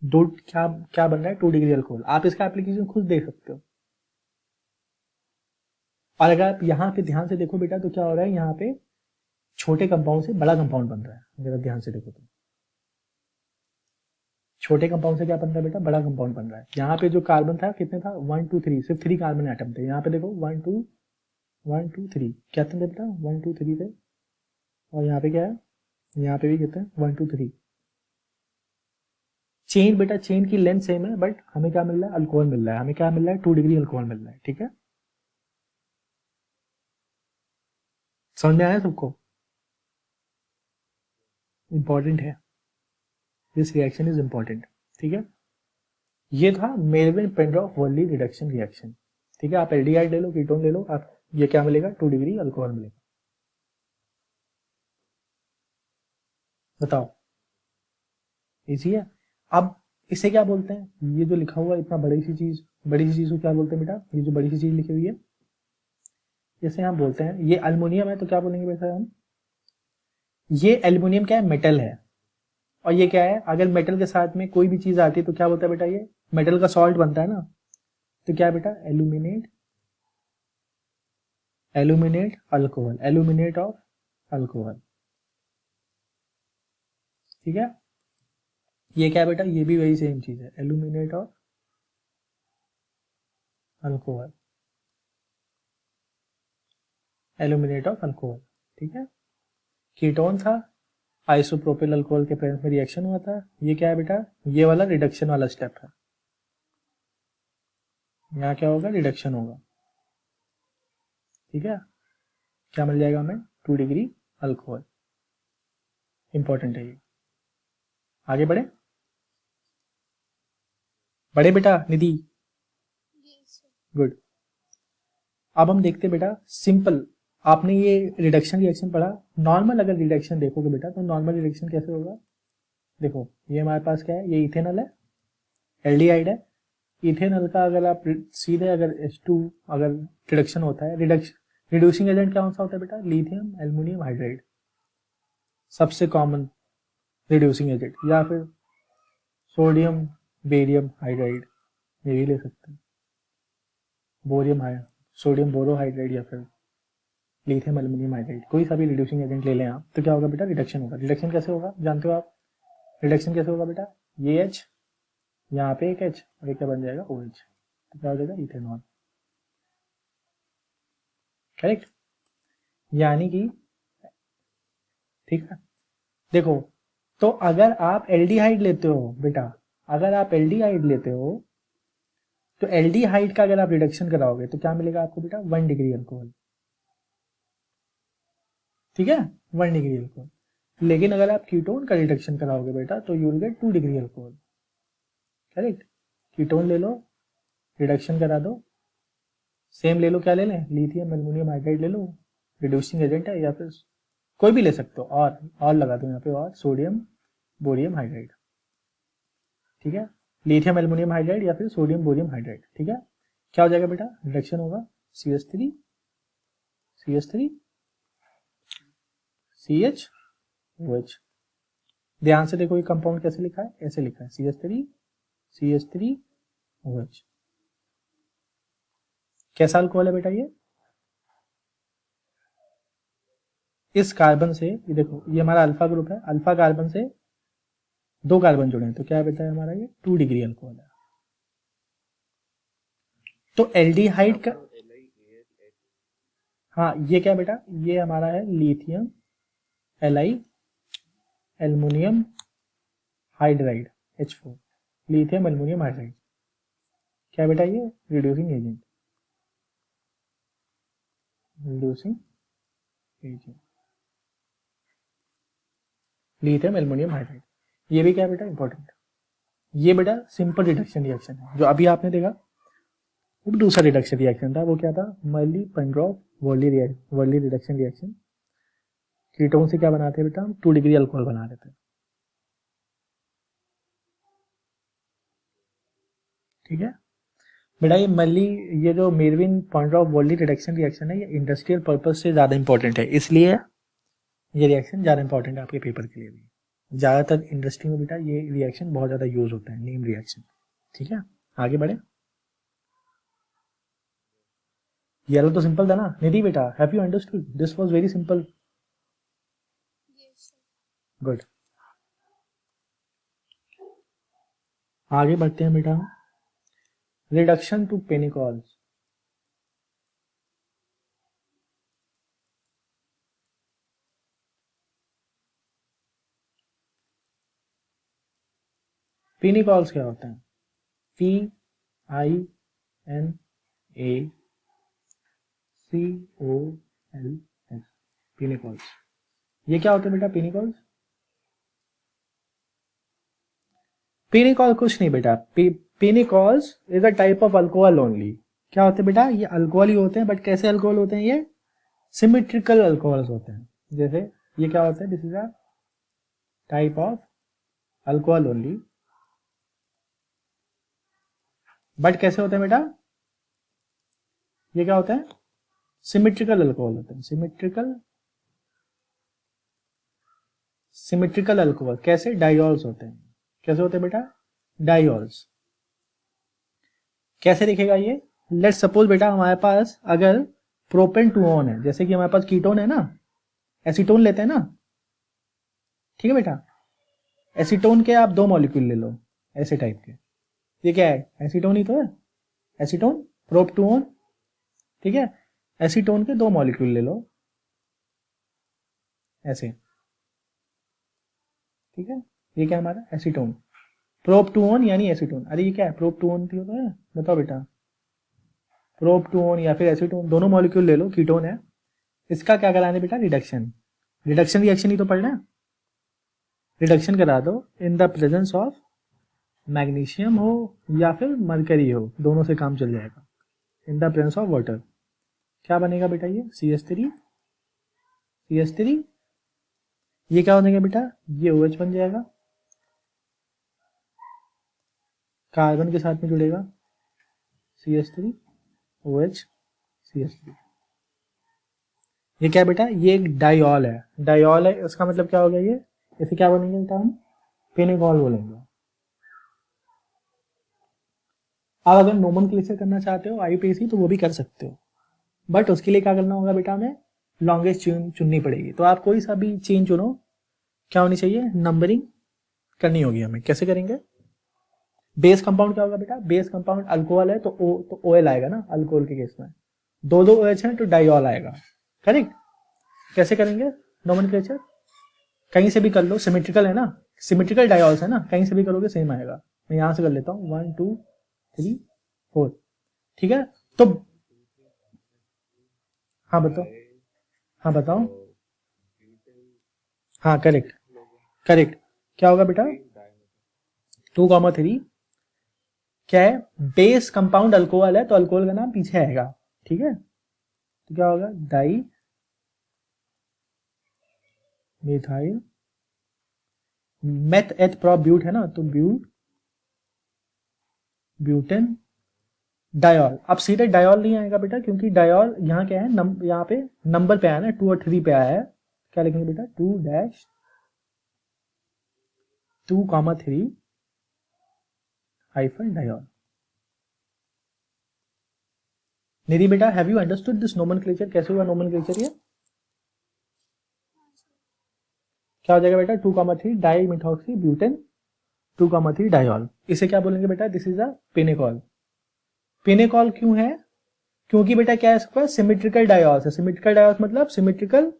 दो क्या क्या बन रहा है 2 डिग्री अल्कोहल। आप इसका एप्लीकेशन खुद देख सकते हो। और अगर आप यहाँ पे ध्यान से देखो बेटा तो क्या हो रहा है, यहाँ पे छोटे कंपाउंड से बड़ा कंपाउंड बन रहा है। अगर आप ध्यान से देखो तो छोटे कंपाउंड से क्या बन रहा है बेटा, बड़ा कंपाउंड बन रहा है। यहाँ पे जो कार्बन था कितने था 1 2 3, सिर्फ 3 कार्बन एटम थे। यहाँ पे देखो 1 2 3 क्या थे बेटा 1 2 3 थे। और यहाँ पे क्या है, यहाँ पे भी कितने 1 2 3। चेन बेटा, चेन की लेंथ सेम है बट हमें क्या मिल रहा है, अल्कोहल मिल रहा है। हमें क्या मिल रहा है 2 डिग्री अल्कोहल मिल रहा है। ठीक है, समझ में आया सबको? इंपॉर्टेंट है, दिस रिएक्शन इज इंपॉर्टेंट। ठीक है, ये था मेल्विन पेंड्रॉफ वर्ली रिडक्शन रिएक्शन। ठीक है, आप एल्डिहाइड ले लो, कीटोन ले लो, आप ये क्या मिलेगा 2 डिग्री अल्कोहल मिलेगा। बताओ, इजी है। अब इसे क्या बोलते हैं, ये जो लिखा हुआ है इतना बड़ी सी चीज को क्या बोलते हैं बेटा, ये जो बड़ी सी चीज लिखी हुई है जैसे हम बोलते हैं ये अल्युमिनियम है तो क्या बोलेंगे बेटा हम, ये एल्युमिनियम क्या है, मेटल है। और ये क्या है, अगर मेटल के साथ में कोई भी चीज आती है तो क्या बोलता है बेटा, ये मेटल का सॉल्ट बनता है ना, तो क्या है बेटा aluminate alcohol, aluminate of alcohol. ठीक है, ये क्या है बेटा, ये भी वही सेम चीज है, aluminate of alcohol, aluminate of alcohol. ठीक है, कीटोन था, आइसोप्रोपिल अल्कोहल के प्रेजेंस में रिएक्शन हुआ था। ये क्या है बेटा, ये वाला रिडक्शन वाला स्टेप है। यहाँ क्या होगा, रिडक्शन होगा। ठीक है, क्या मिल जाएगा हमें 2 डिग्री अल्कोहल। इंपॉर्टेंट है ये। आगे बढ़े बेटा निधि, yes sir. गुड। अब हम देखते बेटा सिंपल, आपने ये रिडक्शन रिएक्शन पढ़ा। नॉर्मल अगर रिडक्शन देखोगे बेटा तो नॉर्मल रिडक्शन कैसे होगा, देखो ये हमारे पास क्या है, ये इथेनॉल है, एल्डिहाइड है। इथेनॉल का अगर आप सीधे अगर H2 अगर रिडक्शन होता है, रिड्यूसिंग एजेंट क्या सा होता है बेटा, लिथियम एल्युमिनियम हाइड्राइड, सबसे कॉमन रिड्यूसिंग एजेंट, या फिर सोडियम बेरियम हाइड्राइड, ये भी ले सकते हैं, बोरियम सोडियम बोरोहाइड्राइड या फिर लिथियम एल्युमिनियम हाइड्राइड, कोई सा भी रिड्यूसिंग एजेंट ले लें आप, तो क्या होगा बेटा, रिडक्शन होगा। रिडक्शन कैसे होगा जानते हो आप, रिडक्शन कैसे होगा बेटा, ये H यहाँ पे एक H और एक क्या बन जाएगा OH, तो क्या हो जाएगा इथेनॉल। करेक्ट, यानी कि ठीक है। देखो तो अगर आप एल्डिहाइड लेते हो बेटा, अगर आप एल्डिहाइड लेते हो तो एल्डिहाइड का अगर आप रिडक्शन कराओगे तो क्या मिलेगा आपको बेटा 1 डिग्री अल्कोहल। ठीक है, 1 डिग्री अल्कोहल। लेकिन अगर आप कीटोन का रिडक्शन कराओगे बेटा तो you will gate 2 degree alcohol. Correct, ketone ले लो, रिडक्शन करा दो, सेम ले लो, क्या ले लें, लिथियम एल्युमिनियम हाइड्राइड ले लो, रिड्यूसिंग एजेंट है, या फिर कोई भी ले सकते हो, और लगा दो यहाँ पे, और सोडियम बोरियम हाइड्राइड। ठीक है, लिथियम एल्युमिनियम हाइड्राइड या फिर सोडियम बोरियम हाइड्राइड। ठीक है, क्या हो जाएगा बेटा, रिडक्शन होगा CH3 CH ध्यान से देखो ये कंपाउंड कैसे लिखा है, ऐसे लिखा है CH3OH। कैसा अल्कोहल है बेटा ये, इस कार्बन से, ये देखो ये हमारा अल्फा ग्रुप है, अल्फा कार्बन से 2 कार्बन जुड़े हैं, तो क्या बेटा है हमारा ये 2 डिग्री अल्कोहल है। तो एल्डिहाइड का, हाँ ये क्या बेटा, ये हमारा है lithium Li aluminium hydride H4, lithium aluminium hydride, क्या बेटा ये reducing agent, lithium aluminium hydride. ये भी क्या बेटा इंपॉर्टेंट, ये बेटा सिंपल रिडक्शन रिएक्शन है। जो अभी आपने देखा वो दूसरा रिडक्शन रिएक्शन था, वो क्या था, Meerwein Ponndorf Verley reduction reaction. Ketone से क्या बनाते हैं बेटा, 2 डिग्री अल्कोहल बना देते हैं। ठीक है बेटा, ये जो मेरविन पेंड्रॉफ वर्ली रिडक्शन रिएक्शन है, ये इंडस्ट्रियल पर्पज से ज़्यादा इंपॉर्टेंट है, इसलिए ये रिएक्शन ज़्यादा इंपॉर्टेंट है आपके पेपर के लिए भी। ज़्यादातर इंडस्ट्री में बेटा ये रिएक्शन बहुत ज़्यादा यूज होता है, नेम रिएक्शन। ठीक है, आगे बढ़े। ये वाला तो सिंपल था ना निधि बेटा, have you understood? This was very simple. Yes, sir. Good, आगे बढ़ते हैं बेटा। Reduction to पेनिकॉल्स। पेनिकॉल्स क्या होता है? PINACOLS, पेनिकॉल्स। ये क्या होता है बेटा पेनिकॉल्स? पेनिकॉल कुछ नहीं बेटा, pinacols is a type of alcohol only. क्या होते हैं बेटा? ये अल्कोहल ही होते हैं, बट कैसे अल्कोहल होते हैं? ये सिमेट्रिकल अल्कोहल्स होते हैं। जैसे ये क्या होता है? This is a type of alcohol only, but कैसे होते हैं बेटा? ये क्या होता है? सिमेट्रिकल अल्कोहल होते हैं। सिमेट्रिकल अल्कोहल कैसे? डाइऑल्स होते हैं। कैसे होते हैं बेटा? डाइऑल्स। कैसे दिखेगा ये? लेट्स सपोज बेटा हमारे पास अगर प्रोपेन टू ऑन है, जैसे कि हमारे पास कीटोन है ना, एसीटोन लेते हैं ना, ठीक है बेटा, एसीटोन के आप 2 मॉलिक्यूल ले लो ऐसे टाइप के। ये क्या है? एसीटोन ही तो है, एसीटोन प्रोप टू ऑन। ठीक है, एसीटोन के 2 मॉलिक्यूल ले लो ऐसे। ठीक है, ये क्या हमारा? एसीटोन। प्रोप टू ऑन यानी एसीटोन। अरे ये क्या है? प्रोप टू ऑन तो है, बताओ बेटा। प्रोप टू ऑन या फिर एसीटोन, दोनों मॉलिक्यूल ले लो, कीटोन है। इसका क्या कराना है बेटा? रिडक्शन। रिडक्शन रिएक्शन ही तो पढ़ना है। रिडक्शन करा दो in the presence of magnesium हो या फिर मरकरी हो, दोनों से काम चल जाएगा। In the presence of water क्या बनेगा बेटा? ये CH3, CH3। ये क्या बनेगा बेटा? ये OH बन जाएगा, कार्बन के साथ में जुड़ेगा, CH3 OH CH3। ये क्या है बेटा? ये एक डाइऑल है। डाइऑल है, इसका मतलब क्या हो गया? ये इसे क्या बोलेंगे बेटा? हम पेनिकॉल बोलेंगे। आप अगर नोमेनक्लेचर करना चाहते हो IUPAC तो वो भी कर सकते हो, बट उसके लिए क्या करना होगा बेटा? हमें लॉन्गेस्ट चेन चुननी पड़ेगी। तो आप कोई सा भी चेन चुनो, क्या होनी चाहिए? नंबरिंग करनी होगी हमें। कैसे करेंगे? बेस कंपाउंड क्या होगा बेटा? बेस कंपाउंड अल्कोहल है तो OL आएगा ना, अल्कोहल के केस में। 2 OH है तो डाइऑल आएगा। करेक्ट। कैसे करेंगे नोमेनक्लेचर? कहीं से भी कर लो, सिमेट्रिकल है ना, सिमेट्रिकल डाइऑल्स है ना, कहीं से भी करोगे सेम आएगा। मैं यहां से कर लेता हूँ 1 2 3 4। ठीक है, तो हाँ बताओ, हाँ बताओ। हाँ करेक्ट, करेक्ट। क्या होगा बेटा? 2,3 क्या है? बेस कंपाउंड अल्कोहल है तो अल्कोहल का नाम पीछे आएगा। ठीक है, तो क्या होगा? Di methyl meth eth pro but है ना, तो ब्यूट ब्यूटेन डायोल। अब सीधे डायोल नहीं आएगा बेटा, क्योंकि डायोल यहाँ क्या है? यहाँ पे नंबर पे आया ना, 2 और 3 पे आया है। क्या लिखेंगे बेटा? 2-2,3 हाइफन डायोल। निधि बेटा, have you understood this nomenclature? कैसे हुआ नोमेनक्लेचर ये? क्या हो जाएगा बेटा? 2,3 डाई मिथॉक्सी ब्यूटेन 2,3 डायोल। इसे क्या बोलेंगे बेटा? This is a पेनिकॉल। पेनिकॉल क्यों है? क्योंकि बेटा क्या है इसके पास? सिमेट्रिकल डायोल्स है। सिमेट्रिकल डायोल्स मतलब सिमेट्रिकल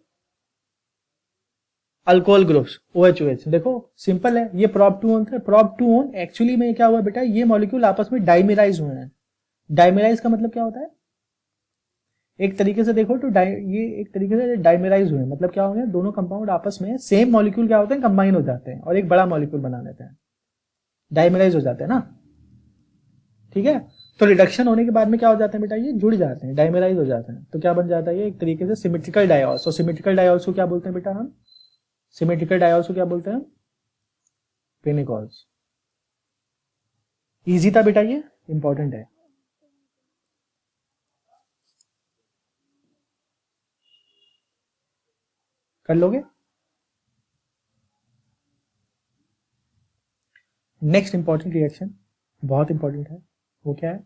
अल्कोहल ग्रुप्स, OH। देखो सिंपल है, ये prop 2 on थे। prop 2 on एक्चुअली में क्या हुआ बेटा? ये मॉलिक्यूल आपस में डाइमेराइज हुए हैं। डाइमेराइज का मतलब क्या होता है? एक तरीके से देखो तो ये एक तरीके से डाइमेराइज हुए, मतलब क्या हो गया? दोनों कंपाउंड आपस में सेम मॉलिक्यूल क्या होते हैं? कंबाइन हो जाते हैं और एक बड़ा मॉलिक्यूल बना लेते हैं, डाइमेराइज हो जाते हैं ना। ठीक है, तो रिडक्शन होने के बाद में क्या हो जाते हैं बेटा? ये जुड़ जाते हैं, डाइमेराइज हो जाते हैं। तो क्या बन जाता है? ये एक तरीके से सिमेट्रिकल डायोल्स। और सिमेट्रिकल डायोल्स को क्या बोलते हैं बेटा? हम सिमेट्रिकल डायोल्स को क्या बोलते हैं? पेनिकॉल्स। इजी था बेटा, ये इंपॉर्टेंट है, कर लोगे? नेक्स्ट इंपॉर्टेंट रिएक्शन बहुत इंपॉर्टेंट है, वो क्या है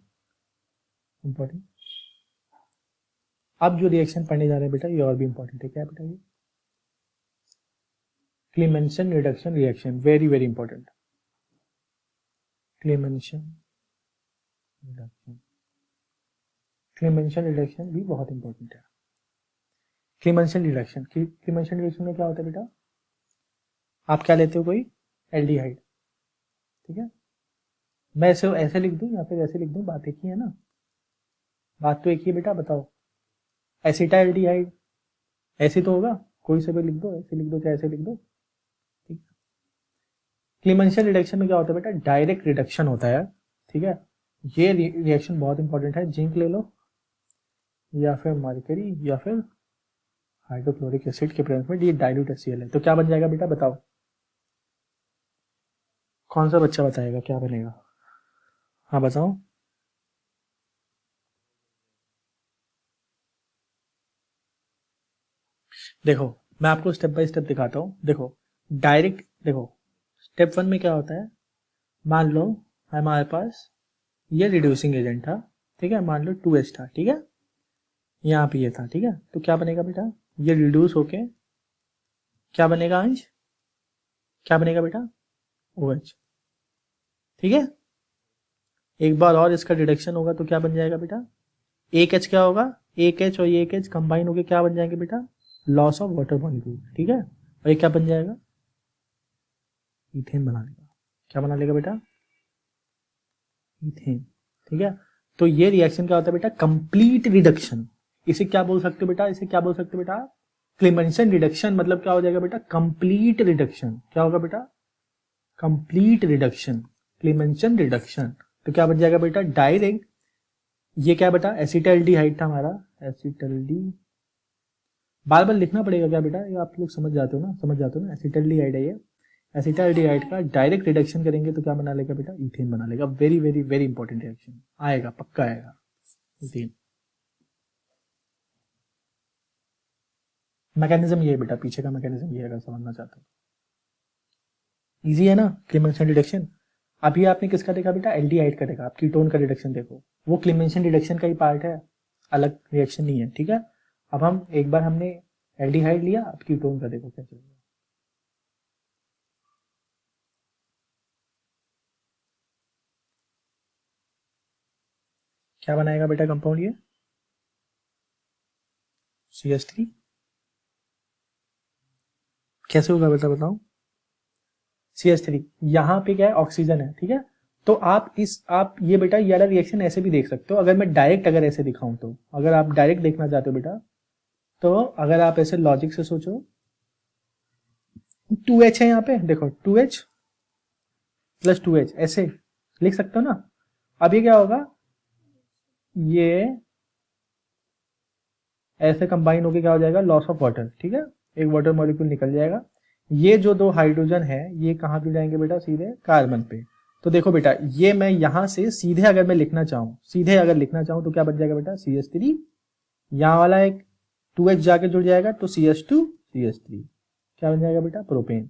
इंपॉर्टेंट, अब जो रिएक्शन पढ़ने जा रहे हैं बेटा ये और भी इंपॉर्टेंट है। क्या है बेटा ये Clemmensen reduction reaction, very very important. Clemmensen reduction, Clemmensen reduction भी बहुत इंपॉर्टेंट है। क्लीमेंसन रिडक्शन, क्लीमेंसन रिडक्शन में क्या होता है बेटा, आप क्या लेते हो कोई एल्डिहाइड, ठीक है, मैं इसे ऐसे लिख दूं या फिर ऐसे लिख दूं, बात एक ही है ना, बात तो एक ही है बेटा, बताओ एसिटाल्डिहाइड ऐसे तो होगा, कोई से भी लिख दो, ऐसे लिख दो चाहे ऐसे लिख दो, ठीक। क्लीमेंसन रिडक्शन में क्या होता है बेटा, डायरेक्ट रिडक्शन होता है, ठीक है। ये रिएक्शन बहुत इंपॉर्टेंट है, जिंक ले लो या फिर मरकरी या फिर हाइड्रोक्लोरिक एसिड के प्रेजेंस में, ये डाइल्यूट HCl है, तो क्या बन जाएगा बेटा बताओ, कौन सा बच्चा बताएगा क्या बनेगा, हाँ बताओ। देखो मैं आपको स्टेप बाय स्टेप दिखाता हूँ, देखो डायरेक्ट, देखो स्टेप 1 में क्या होता है, मान लो हमारे पास ये रिड्यूसिंग एजेंट था, ठीक है, मान लो 2H था, ठीक है, यहाँ पे ये था, ठीक है, तो क्या बनेगा बेटा, ये रिड्यूस होके क्या बनेगा अंश, क्या बनेगा बेटा OH, ठीक है। एक बार और इसका रिडक्शन होगा तो क्या बन जाएगा बेटा, एक H क्या होगा, एक H और ये एक H कंबाइन होके क्या बन जाएंगे बेटा, लॉस ऑफ वाटर मॉलिक्यूल, ठीक है, और ये क्या बन जाएगा, इथेन बना लेगा, क्या बना लेगा बेटा, इथेन, ठीक है। तो ये रिएक्शन क्या होता है बेटा, कंप्लीट रिडक्शन, इसे क्या बोल सकते हो बेटा, इसे क्या बोल सकते हो बेटा, क्लीमेंसन रिडक्शन, मतलब क्या हो जाएगा बेटा, कंप्लीट रिडक्शन, क्या होगा बेटा, कंप्लीट रिडक्शन, क्लीमेंसन रिडक्शन, तो क्या बन जाएगा बेटा डायरेक्ट, ये क्या बेटा एसिटाल्डिहाइड था हमारा, एसिटाल्डी, बार बार लिखना पड़ेगा क्या बेटा, ये आप लोग समझ जाते हो ना, समझ जाते हो ना, एसिटाल्डिहाइड है ये, एसिटाल्डिहाइड का डायरेक्ट रिडक्शन करेंगे तो क्या बना लेगा बेटा, इथेन बना लेगा, very very very important reaction आएगा, पक्का आएगा इथेन। मैकेनिज्म ये है बेटा, पीछे का मैकेनिज्म ये है, अगर समझना चाहते हो, इजी है ना क्लीमेंसन रिडक्शन। अभी आपने किसका देखा बेटा, एल्डिहाइड का देखा, आप कीटोन का रिडक्शन देखो, वो क्लीमेंसन रिडक्शन का ही पार्ट है, अलग रिएक्शन नहीं है, ठीक है। अब हम एक बार हमने एल्डिहाइड लिया, अब कीटोन का देखो क्या चलेगा, क्या बनाएगा बेटा कंपाउंड ये CH3, कैसे होगा बेटा बताओ, CH3 यहाँ पे क्या है ऑक्सीजन है, ठीक है, तो आप ये बेटा ये वाला रिएक्शन ऐसे भी देख सकते हो, अगर मैं डायरेक्ट अगर ऐसे दिखाऊं तो, अगर आप डायरेक्ट देखना चाहते हो बेटा, तो अगर आप ऐसे लॉजिक से सोचो, 2H है यहाँ पे, देखो 2H प्लस 2H ऐसे लिख सकते हो ना, अब ये क्या होगा, ये ऐसे कंबाइन होके क्या हो जाएगा, लॉस ऑफ वाटर, ठीक है, एक वाटर मॉलिक्यूल निकल जाएगा, ये जो दो हाइड्रोजन है ये कहाँ पे जाएंगे बेटा, सीधे कार्बन पे, तो देखो बेटा ये मैं यहां से सीधे अगर मैं लिखना चाहूँ, सीधे अगर लिखना चाहूँ तो क्या बन जाएगा बेटा CH3, यहाँ वाला एक 2H जाके जुड़ जाएगा तो CH2 CH3, क्या बन जाएगा बेटा प्रोपेन,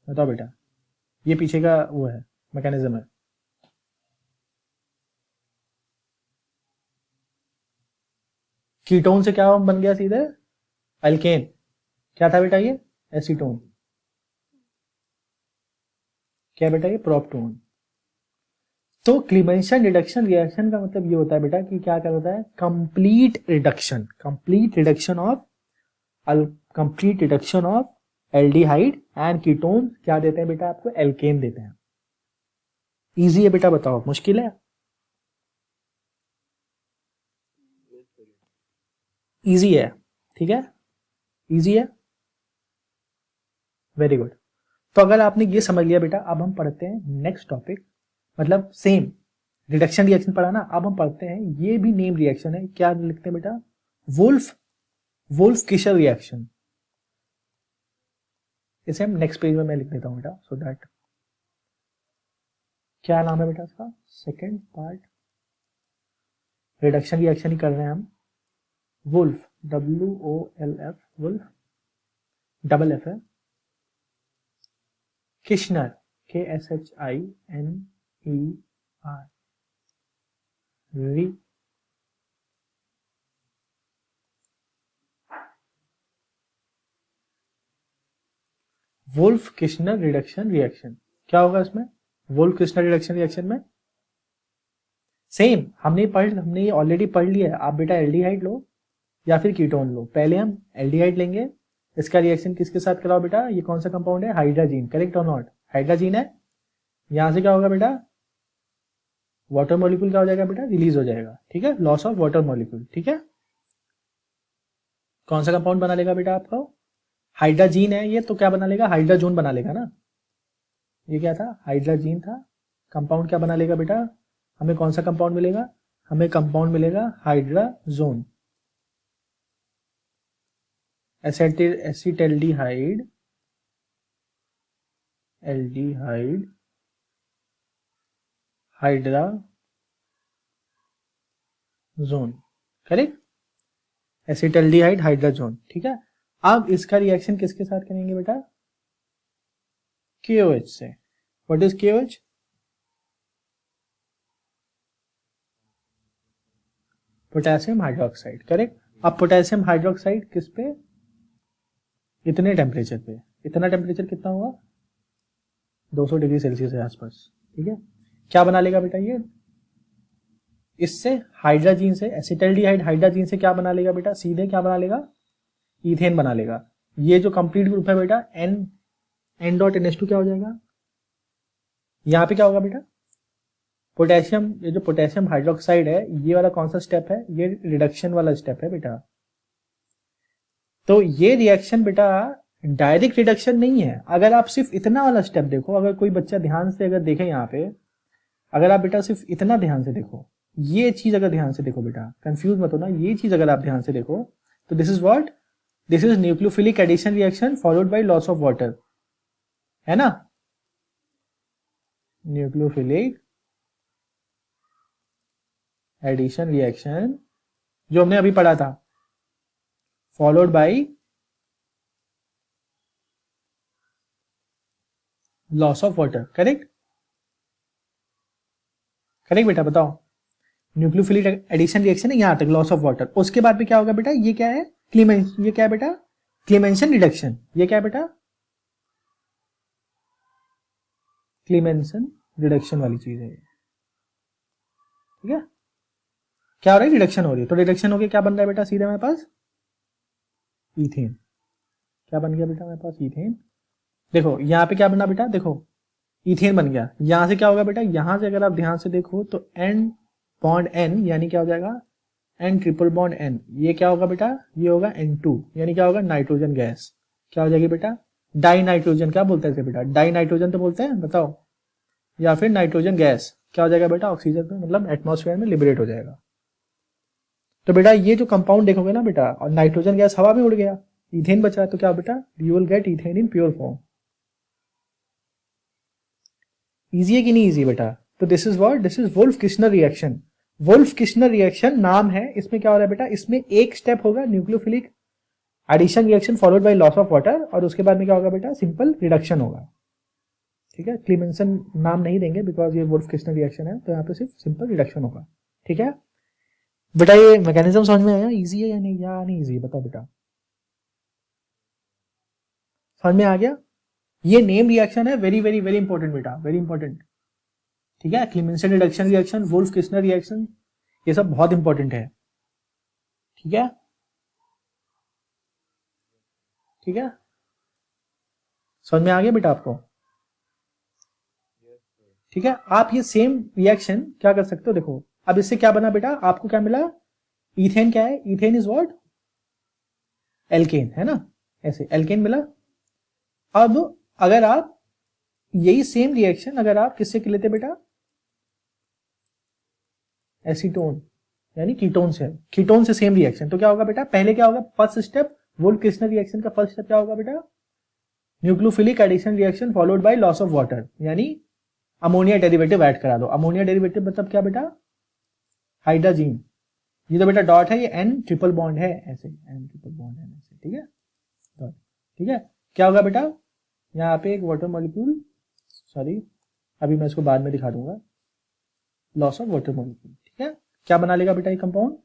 बताओ बेटा, ये पीछे का वो है मैकेनिज्म है। कीटोन से क्या बन गया सीधे अल्केन, क्या था बेटा ये एसीटोन, क्या बेटा ये प्रोपटोन। तो क्लीमेंसन रिडक्शन रिएक्शन का मतलब ये होता है बेटा कि क्या करता है, complete reduction, complete reduction of complete reduction of aldehyde and ketone, क्या देते हैं बेटा आपको, एल्केन देते हैं। इजी है बेटा, बताओ मुश्किल है, इजी है, ठीक है, इजी है, वेरी गुड। तो अगर आपने ये समझ लिया बेटा, अब हम पढ़ते हैं नेक्स्ट टॉपिक, मतलब सेम रिडक्शन रिएक्शन पढ़ा ना, अब हम पढ़ते हैं ये भी नेम रिएक्शन है, क्या लिखते हैं बेटा, वुल्फ वुल्फ किशर रिएक्शन, इसे हम नेक्स्ट पेज में मैं लिख देता हूँ बेटा, सो दैट, क्या नाम है बेटा इसका, सेकेंड पार्ट, रिडक्शन रिएक्शन ही कर रहे हैं हम, Wolff WOLF Wolff, double F है, Kishner, KSHINER, Wolff Kishner reduction reaction. क्या होगा इसमें? वुल्फ किश्नर रिडक्शन रिएक्शन में सेम हमने ये ऑलरेडी पढ़ लिया है। आप बेटा एल्डिहाइड लो या फिर कीटोन लो। पहले हम एल्डिहाइड लेंगे, इसका रिएक्शन किसके साथ कराओ बेटा? ये कौन सा कंपाउंड है? हाइड्राजीन, करेक्ट और नॉट? हाइड्राजीन है। यहां से क्या होगा बेटा? वाटर मॉलिक्यूल क्या हो जाएगा बेटा? रिलीज हो जाएगा, ठीक है, लॉस ऑफ वाटर मॉलिक्यूल, ठीक है। कौन सा कंपाउंड बना लेगा बेटा आपका? हाइड्राजीन है ये, तो क्या बना लेगा? हाइड्राजोन बना लेगा ना। ये क्या था? हाइड्राजीन था। कंपाउंड क्या बना लेगा बेटा? हमें कौन सा कंपाउंड मिलेगा? हमें कंपाउंड मिलेगा hydrazone, acetaldehyde, aldehyde, hydrazone, correct, acetaldehyde hydrazone, ठीक है। अब इसका रिएक्शन किसके साथ करेंगे बेटा? KOH से। What is KOH? Potassium hydroxide, correct. अब पोटेशियम हाइड्रोक्साइड किस पे? इतने टेम्परेचर पे। इतना टेम्परेचर कितना होगा? 200 डिग्री सेल्सियस के आसपास, ठीक है। क्या बना लेगा बेटा ये? इससे हाइड्राजीन से, एसिटल्डिहाइड हाइड्राजीन से क्या बना लेगा बेटा? सीधे क्या बना लेगा? ईथेन बना लेगा। ये जो कंप्लीट ग्रुप है बेटा N.NH2 क्या हो जाएगा? यहां पे क्या होगा बेटा? पोटेशियम, ये जो पोटेशियम हाइड्रोक्साइड है, ये वाला कौन सा स्टेप है? ये रिडक्शन वाला स्टेप है बेटा। तो ये रिएक्शन बेटा डायरेक्ट रिडक्शन नहीं है। अगर आप सिर्फ इतना वाला स्टेप देखो, अगर कोई बच्चा ध्यान से अगर देखे यहाँ पे, अगर आप बेटा सिर्फ इतना ध्यान से देखो, ये चीज अगर ध्यान से देखो बेटा, कंफ्यूज मत हो ना, ये चीज अगर आप ध्यान से देखो तो this is what? This is nucleophilic addition reaction followed by loss of water, है ना? न्यूक्लियोफिलिक एडिशन रिएक्शन जो हमने अभी पढ़ा था, followed by loss of water, correct? Correct बेटा, बताओ। न्यूक्लियोफिलिक एडिशन रिएक्शन है यहां तक, लॉस ऑफ वाटर। उसके बाद में क्या होगा बेटा? ये क्या है? ये क्या है बेटा? क्लीमेंसन रिडक्शन। ये क्या है बेटा? क्लीमेंसन रिडक्शन वाली चीज है, ठीक है। क्या हो रहा है? रिडक्शन हो रही है। तो रिडक्शन हो गया, क्या बन रहा है बेटा? सीधे हमारे पास ईथेन। क्या बन गया बेटा हमारे पास? ईथेन। देखो यहाँ पे क्या बना बेटा? देखो ईथेन बन गया। यहां से क्या होगा बेटा? यहां से अगर आप ध्यान से देखो तो एन बॉन्ड एन, यानी क्या हो जाएगा? N triple bond N. ये क्या होगा बेटा? ये होगा N2, यानी क्या होगा? Nitrogen gas. क्या हो जाएगी बेटा? Die nitrogen. क्या बोलते हैं बेटा? डाई नाइट्रोजन तो बोलते हैं, बताओ। या फिर नाइट्रोजन गैस। क्या हो जाएगा बेटा? ऑक्सीजन पे, मतलब एटमॉस्फेयर में लिबरेट हो जाएगा। तो बेटा ये जो कंपाउंड देखोगे ना बेटा, और नाइट्रोजन गैस हवा में उड़ गया, इथेन बचा, तो क्या बेटा? You will get ethane in pure form. Easy है कि नहीं इजी बेटा? तो this is what? This is Wolff Kishner reaction. Wolff Kishner reaction नाम है। इसमें क्या हो रहा है बेटा? इसमें एक स्टेप होगा nucleophilic addition reaction followed by loss of water, और उसके बाद में क्या होगा बेटा? सिंपल रिडक्शन होगा, ठीक है। क्लीमेंसन नाम नहीं देंगे बिकॉज ये वुल्फ किश्नर रिएक्शन है, तो यहाँ पे सिर्फ सिंपल रिडक्शन होगा, ठीक है बेटा। ये मैकेनिज्म समझ में आया? इजी है या नहीं इजी? बताओ बेटा, समझ में आ गया? ये नेम रिएक्शन है, वेरी वेरी वेरी इंपॉर्टेंट बेटा, वेरी इंपॉर्टेंट, ठीक है। Clemmensen reduction reaction, Wolff Kishner reaction, ये सब बहुत इंपॉर्टेंट है, ठीक है, ठीक है। समझ में आ गया बेटा आपको? ठीक है। आप ये सेम रिएक्शन क्या कर सकते हो? देखो अब इससे क्या बना बेटा? आपको क्या मिला? इथेन। क्या है? Ethane is what? एल्केन, है ना? ऐसे एल्केन मिला। अब अगर आप यही सेम रिएक्शन अगर आप किससे लेते बेटा? एसीटोन, यानी कीटोन से। कीटोन से सेम रिएक्शन, तो क्या होगा बेटा? पहले क्या होगा? First step Wolff Kishner reaction का फर्स्ट स्टेप क्या होगा बेटा? Nucleophilic addition reaction followed by loss of water, यानी अमोनिया डेरिवेटिव ऐड करा दो। अमोनिया डेरिवेटिव मतलब क्या बेटा? हाइड्राजीन। ये तो बेटा डॉट है, ये N ट्रिपल बॉन्ड है, ऐसे N ट्रिपल बॉन्ड है ऐसे, ठीक है, डॉट, ठीक है। क्या होगा बेटा? यहाँ पे एक वाटर मॉलिक्यूल सॉरी, अभी मैं इसको बाद में दिखा दूंगा, लॉस ऑफ वाटर मॉलिक्यूल। ठीक है, क्या बना लेगा बेटा ये कंपाउंड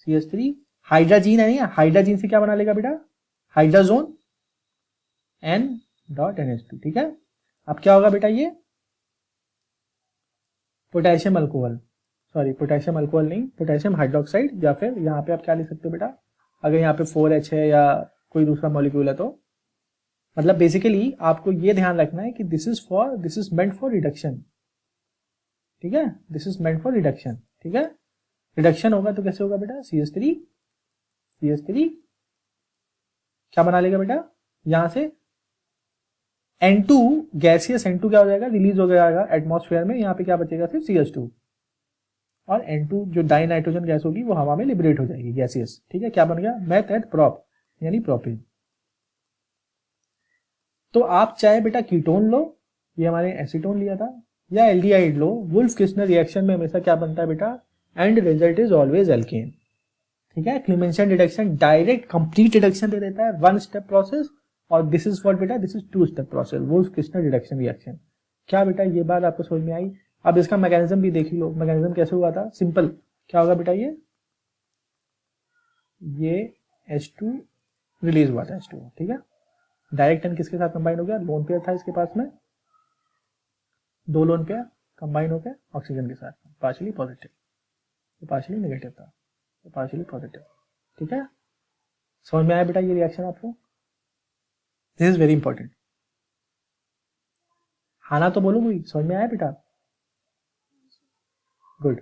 CH3, हाइड्राजीन है नहीं, हाइड्राजीन से क्या बना लेगा बेटा हाइड्राजोन N.NH2। ठीक है, अब क्या होगा बेटा ये potassium alcohol, sorry potassium alcohol नहीं, पोटेशियम हाइड्रोक्साइड, या फिर यहाँ पे आप क्या लिख सकते हो बेटा, अगर यहाँ पे 4H है या कोई दूसरा मॉलिक्यूल है तो, मतलब बेसिकली आपको ये ध्यान रखना है कि this is meant for reduction. ठीक है, this is meant for reduction. ठीक है, रिडक्शन होगा तो कैसे होगा बेटा CH3 क्या बना लेगा बेटा, यहां से N2 गैसियस N2 क्या हो जाएगा, रिलीज हो जाएगा एटमॉस्फेयर में, यहाँ पे क्या बचेगा सिर्फ CH2, और N2 जो डाई नाइट्रोजन गैस होगी वो हवा में लिबरेट हो जाएगी गैसियस। ठीक है, क्या बन गया मेथ एट प्रोप यानी प्रोपेन। तो आप चाहे बेटा कीटोन लो, ये हमारे एसीटोन लिया था, या एल्डिहाइड लो, वुल्फ किस्नर रिएक्शन में हमेशा क्या बनता है बेटा, end result is always alkane. ठीक है, Clemmensen reduction direct complete reduction दे देता है, वन स्टेप प्रोसेस, और दिस इज व्हाट बेटा, this is two step process, Wolff Kishner reduction reaction. क्या बेटा ये बात आपको समझ में आई? अब इसका मैकेनिज्म भी देख ही लो, मैकेनिज्म कैसे हुआ था, सिंपल, क्या होगा बेटा ये H2 रिलीज हुआ था H2। ठीक है, डायरेक्ट एन किसके साथ कंबाइन हो गया, लोन पेयर था इसके पास में, दो लोन पेयर कंबाइन हो गया ऑक्सीजन के साथ, पार्शियली पॉजिटिव, पार्शियली नेगेटिव था, पार्शियली पॉजिटिव। ठीक है, समझ में आया बेटा ये रिएक्शन आपको? This is very important. हाँ ना तो बोलो कोई, समझ में आया बेटा? गुड।